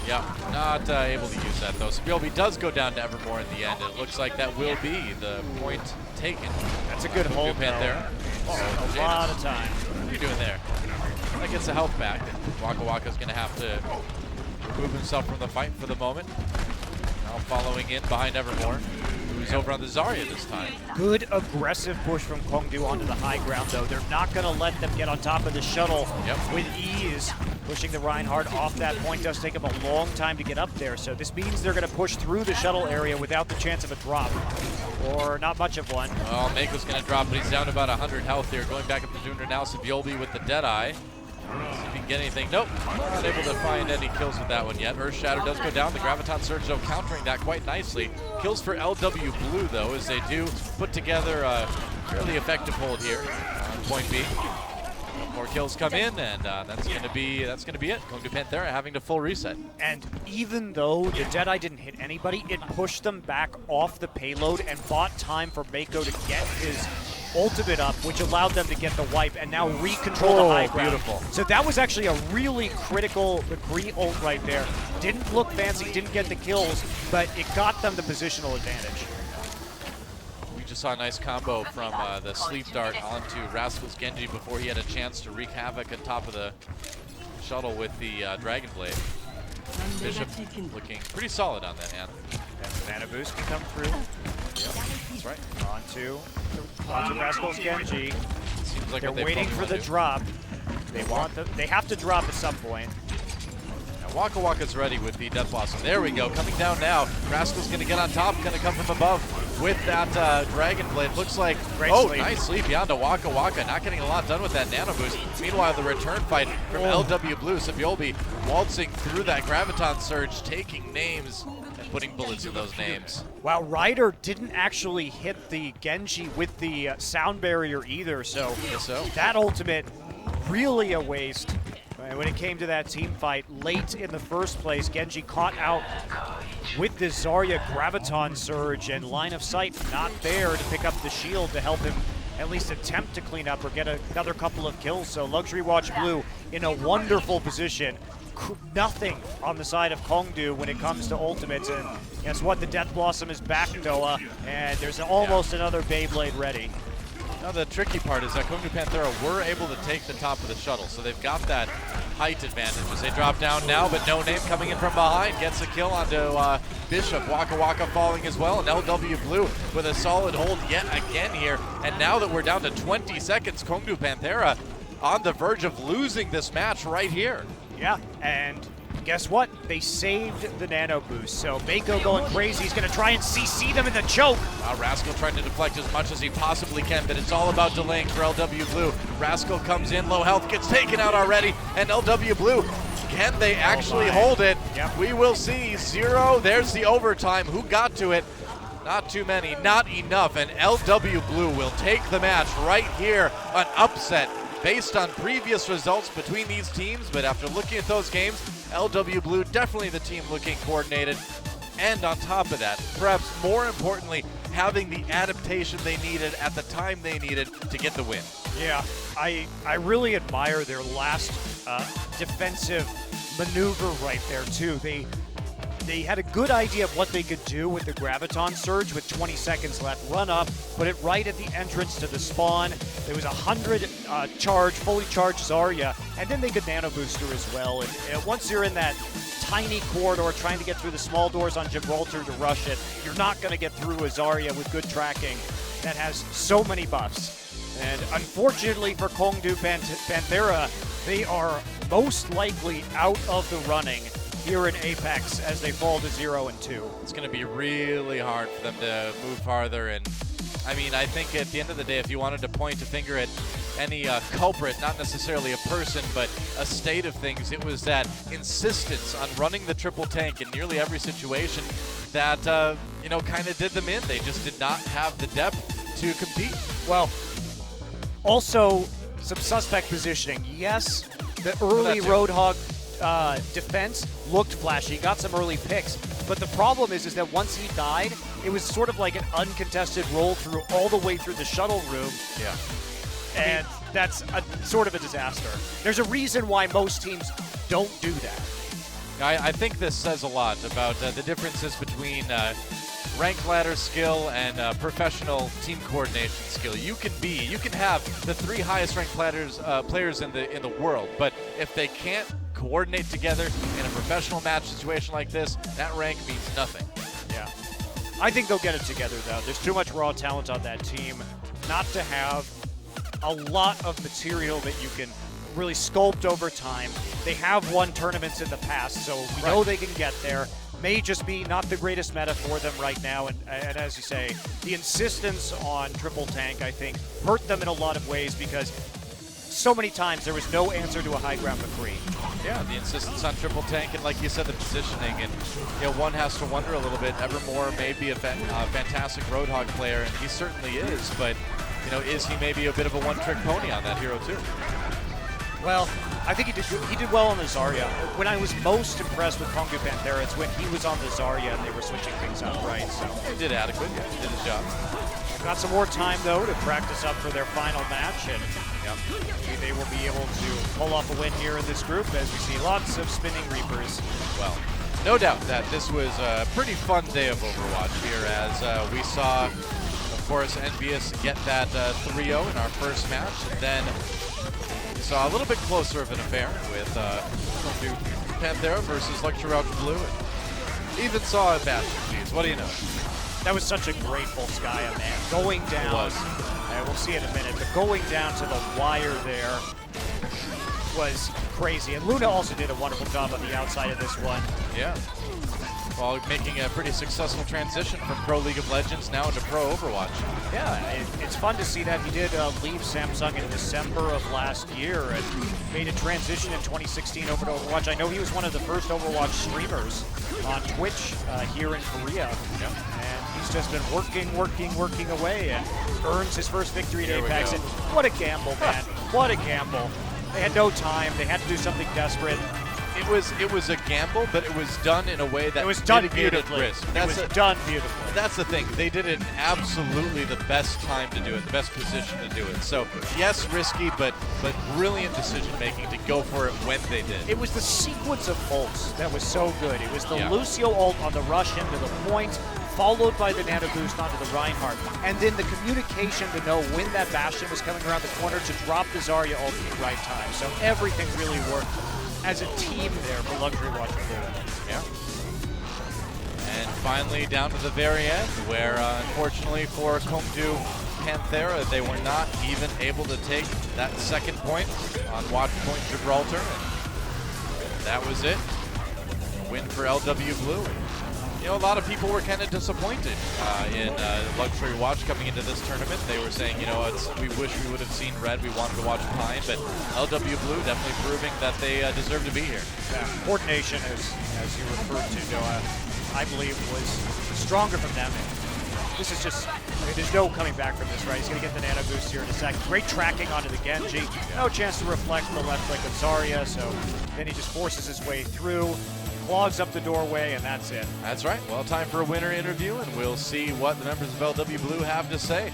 Yeah, not able to use that, though. Sabiolbe does go down to Evermore in the end. It looks like that will be the point taken.
That's a good hold,
there.
Oh, a lot of time.
What are you doing there? That gets a health back. Waka Waka's going to have to remove himself from the fight for the moment. Now following in behind Evermore, who's over on the Zarya this time.
Good aggressive push from Kongdoo onto the high ground, though. They're not going to let them get on top of the shuttle with ease. Pushing the Reinhardt off that point does take him a long time to get up there, so this means they're going to push through the shuttle area without the chance of a drop, or not much of one.
Well, Mako's going to drop, but he's down to about 100 health here. Going back up to Dooner now, Sabiolbe with the Deadeye. See if he can get anything. Nope, not able to find any kills with that one yet. Earth Shadow does go down. The Graviton Surge, though, countering that quite nicely. Kills for LW Blue, though, as they do put together a fairly effective hold here on point B. more kills come in, and that's gonna be it. Kongdoo Panthera having to full reset.
And even though the Deadeye didn't hit anybody, it pushed them back off the payload and bought time for Mako to get his ultimate up, which allowed them to get the wipe and now recontrol the high ground.
Beautiful.
So that was actually a really critical McCree ult right there. Didn't look fancy, didn't get the kills, but it got them the positional advantage.
We just saw a nice combo from the sleep dart onto Rascal's Genji before he had a chance to wreak havoc on top of the shuttle with the Dragon Blade. Bishop looking pretty solid on that hand.
And the Nano Boost can come through.
That's right.
Onto Rascal's Genji.
Seems like
They're
what they
waiting
probably
for the
wanna do.
drop. They have to drop at some point.
Now Waka Waka's ready with the Death Blossom. There we go, coming down now. Rascal's gonna get on top, gonna come from above with that Dragon Blade. Looks like,
Great sleep.
Nice sleep beyond to Waka Waka. Not getting a lot done with that Nano Boost. Meanwhile, the return fight from LW Blue. Sabiolbi waltzing through that Graviton Surge, taking names and putting bullets in those names.
Wow, Ryder didn't actually hit the Genji with the sound barrier either, so that ultimate really a waste. When it came to that team fight late in the first place, Genji caught out with the Zarya Graviton Surge, and line of sight not there to pick up the shield to help him at least attempt to clean up or get another couple of kills. So Luxury Watch Blue in a wonderful position. Nothing on the side of Kongdoo when it comes to ultimates, and guess what? The Death Blossom is back, Noah, and there's almost another Beyblade ready.
Now the tricky part is that Kongdoo Panthera were able to take the top of the shuttle, so they've got that height advantage as they drop down now, but No Name coming in from behind gets a kill onto Bishop. Waka Waka falling as well, and LW Blue with a solid hold yet again here. And now that we're down to 20 seconds, Kongdoo Panthera on the verge of losing this match right here.
Yeah, and guess what? They saved the Nano Boost. So Mako going crazy. He's going to try and CC them in the choke.
Rascal trying to deflect as much as he possibly can, but it's all about delaying for LW Blue. Rascal comes in, low health, gets taken out already, and LW Blue, can they actually hold it?
Yep.
We will see. 0, there's the overtime. Who got to it? Not too many, not enough, and LW Blue will take the match right here. An upset based on previous results between these teams, but after looking at those games, LW Blue definitely the team looking coordinated, and on top of that, perhaps more importantly, having the adaptation they needed at the time they needed to get the win.
Yeah, I really admire their last defensive maneuver right there too. They had a good idea of what they could do with the Graviton Surge with 20 seconds left. Run up, put it right at the entrance to the spawn. There was 100 fully charged Zarya, and then they could Nano Booster as well. And once you're in that tiny corridor trying to get through the small doors on Gibraltar to rush it, you're not going to get through a Zarya with good tracking that has so many buffs. And unfortunately for Kongdoo Panthera, they are most likely out of the running here in Apex as they fall to 0 and 2.
It's going to be really hard for them to move farther, and I mean, I think at the end of the day, if you wanted to point a finger at any culprit, not necessarily a person, but a state of things, it was that insistence on running the triple tank in nearly every situation that, kind of did them in. They just did not have the depth to compete.
Well, also some suspect positioning. Yes, the early Roadhog defense looked flashy, got some early picks, but the problem is that once he died, it was sort of like an uncontested roll through all the way through the shuttle room.
Yeah.
And that's sort of a disaster. There's a reason why most teams don't do that.
I think this says a lot about the differences between rank ladder skill and professional team coordination skill. You can have the 3 highest ranked players in the world, but if they can't coordinate together in a professional match situation like this, that rank means nothing.
Yeah. I think they'll get it together, though. There's too much raw talent on that team not to have a lot of material that you can really sculpt over time. They have won tournaments in the past, so we know they can get there. May just be not the greatest meta for them right now, and as you say, the insistence on triple tank, I think, hurt them in a lot of ways because so many times there was no answer to a high ground McCree.
Yeah, the insistence on triple tank, and like you said, the positioning, and one has to wonder a little bit. Evermore may be a fantastic Roadhog player, and he certainly is, but is he maybe a bit of a one-trick pony on that hero too?
Well, I think he did well on the Zarya. When I was most impressed with Kongdoo Panthera, it's when he was on the Zarya and they were switching things up, right? So
He did adequate. Yeah, he did his job.
got some more time though to practice up for their final match, and maybe they will be able to pull off a win here in this group as we see lots of spinning Reapers.
Well, no doubt that this was a pretty fun day of Overwatch here as we saw, of course, Envious get that 3-0 in our first match, and then we saw a little bit closer of an affair with Kongdoo Panthera versus Luxury Ultra Blue, and even saw a Bastion. Jeez, what do you know?
That was such a grateful Skya, man. Going down,
It was.
and we'll see in a minute, but going down to the wire there was crazy. And Luna also did a wonderful job on the outside of this one.
Yeah. Well, making a pretty successful transition from Pro League of Legends now into Pro Overwatch.
Yeah, it's fun to see that. He did leave Samsung in December of last year and made a transition in 2016 over to Overwatch. I know he was one of the first Overwatch streamers on Twitch here in Korea.
Yep.
And he's just been working away and earns his first victory at
Here we
Apex.
go.
And what a gamble, man. What a gamble. They had no time. They had to do something desperate.
It was a gamble, but it was done in a way that
It was done
mitigated
beautifully.
risk.
It was done beautifully.
That's the thing. They did it in absolutely the best time to do it, the best position to do it. So yes, risky, but brilliant decision making to go for it when they did.
It was the sequence of ults that was so good. It was the
Yeah.
Lucio ult on the rush into the point, followed by the nano boost onto the Reinhardt, and then the communication to know when that Bastion was coming around the corner to drop the Zarya ult at the right time. So everything really worked as a team there for Luxury Watch Blue.
Yeah. And finally, down to the very end, where unfortunately for Kongdoo Panthera, they were not even able to take that second point on Watch Point Gibraltar. And that was it. Win for LW Blue. You know, a lot of people were kind of disappointed in Luxury Watch coming into this tournament. They were saying, you know, we wish we would have seen red. We wanted to watch Pine, but LW Blue definitely proving that they deserve to be here.
Yeah, coordination, as you referred to, Noah, I believe was stronger from them. This is just, I mean, there's no coming back from this, right? He's going to get the nano boost here in a second. Great tracking onto the Genji. No chance to reflect the left click of Zarya, so then he just forces his way through, clogs up the doorway, and that's it.
That's right. Well, time for a winner interview, and we'll see what the members of LW Blue have to say.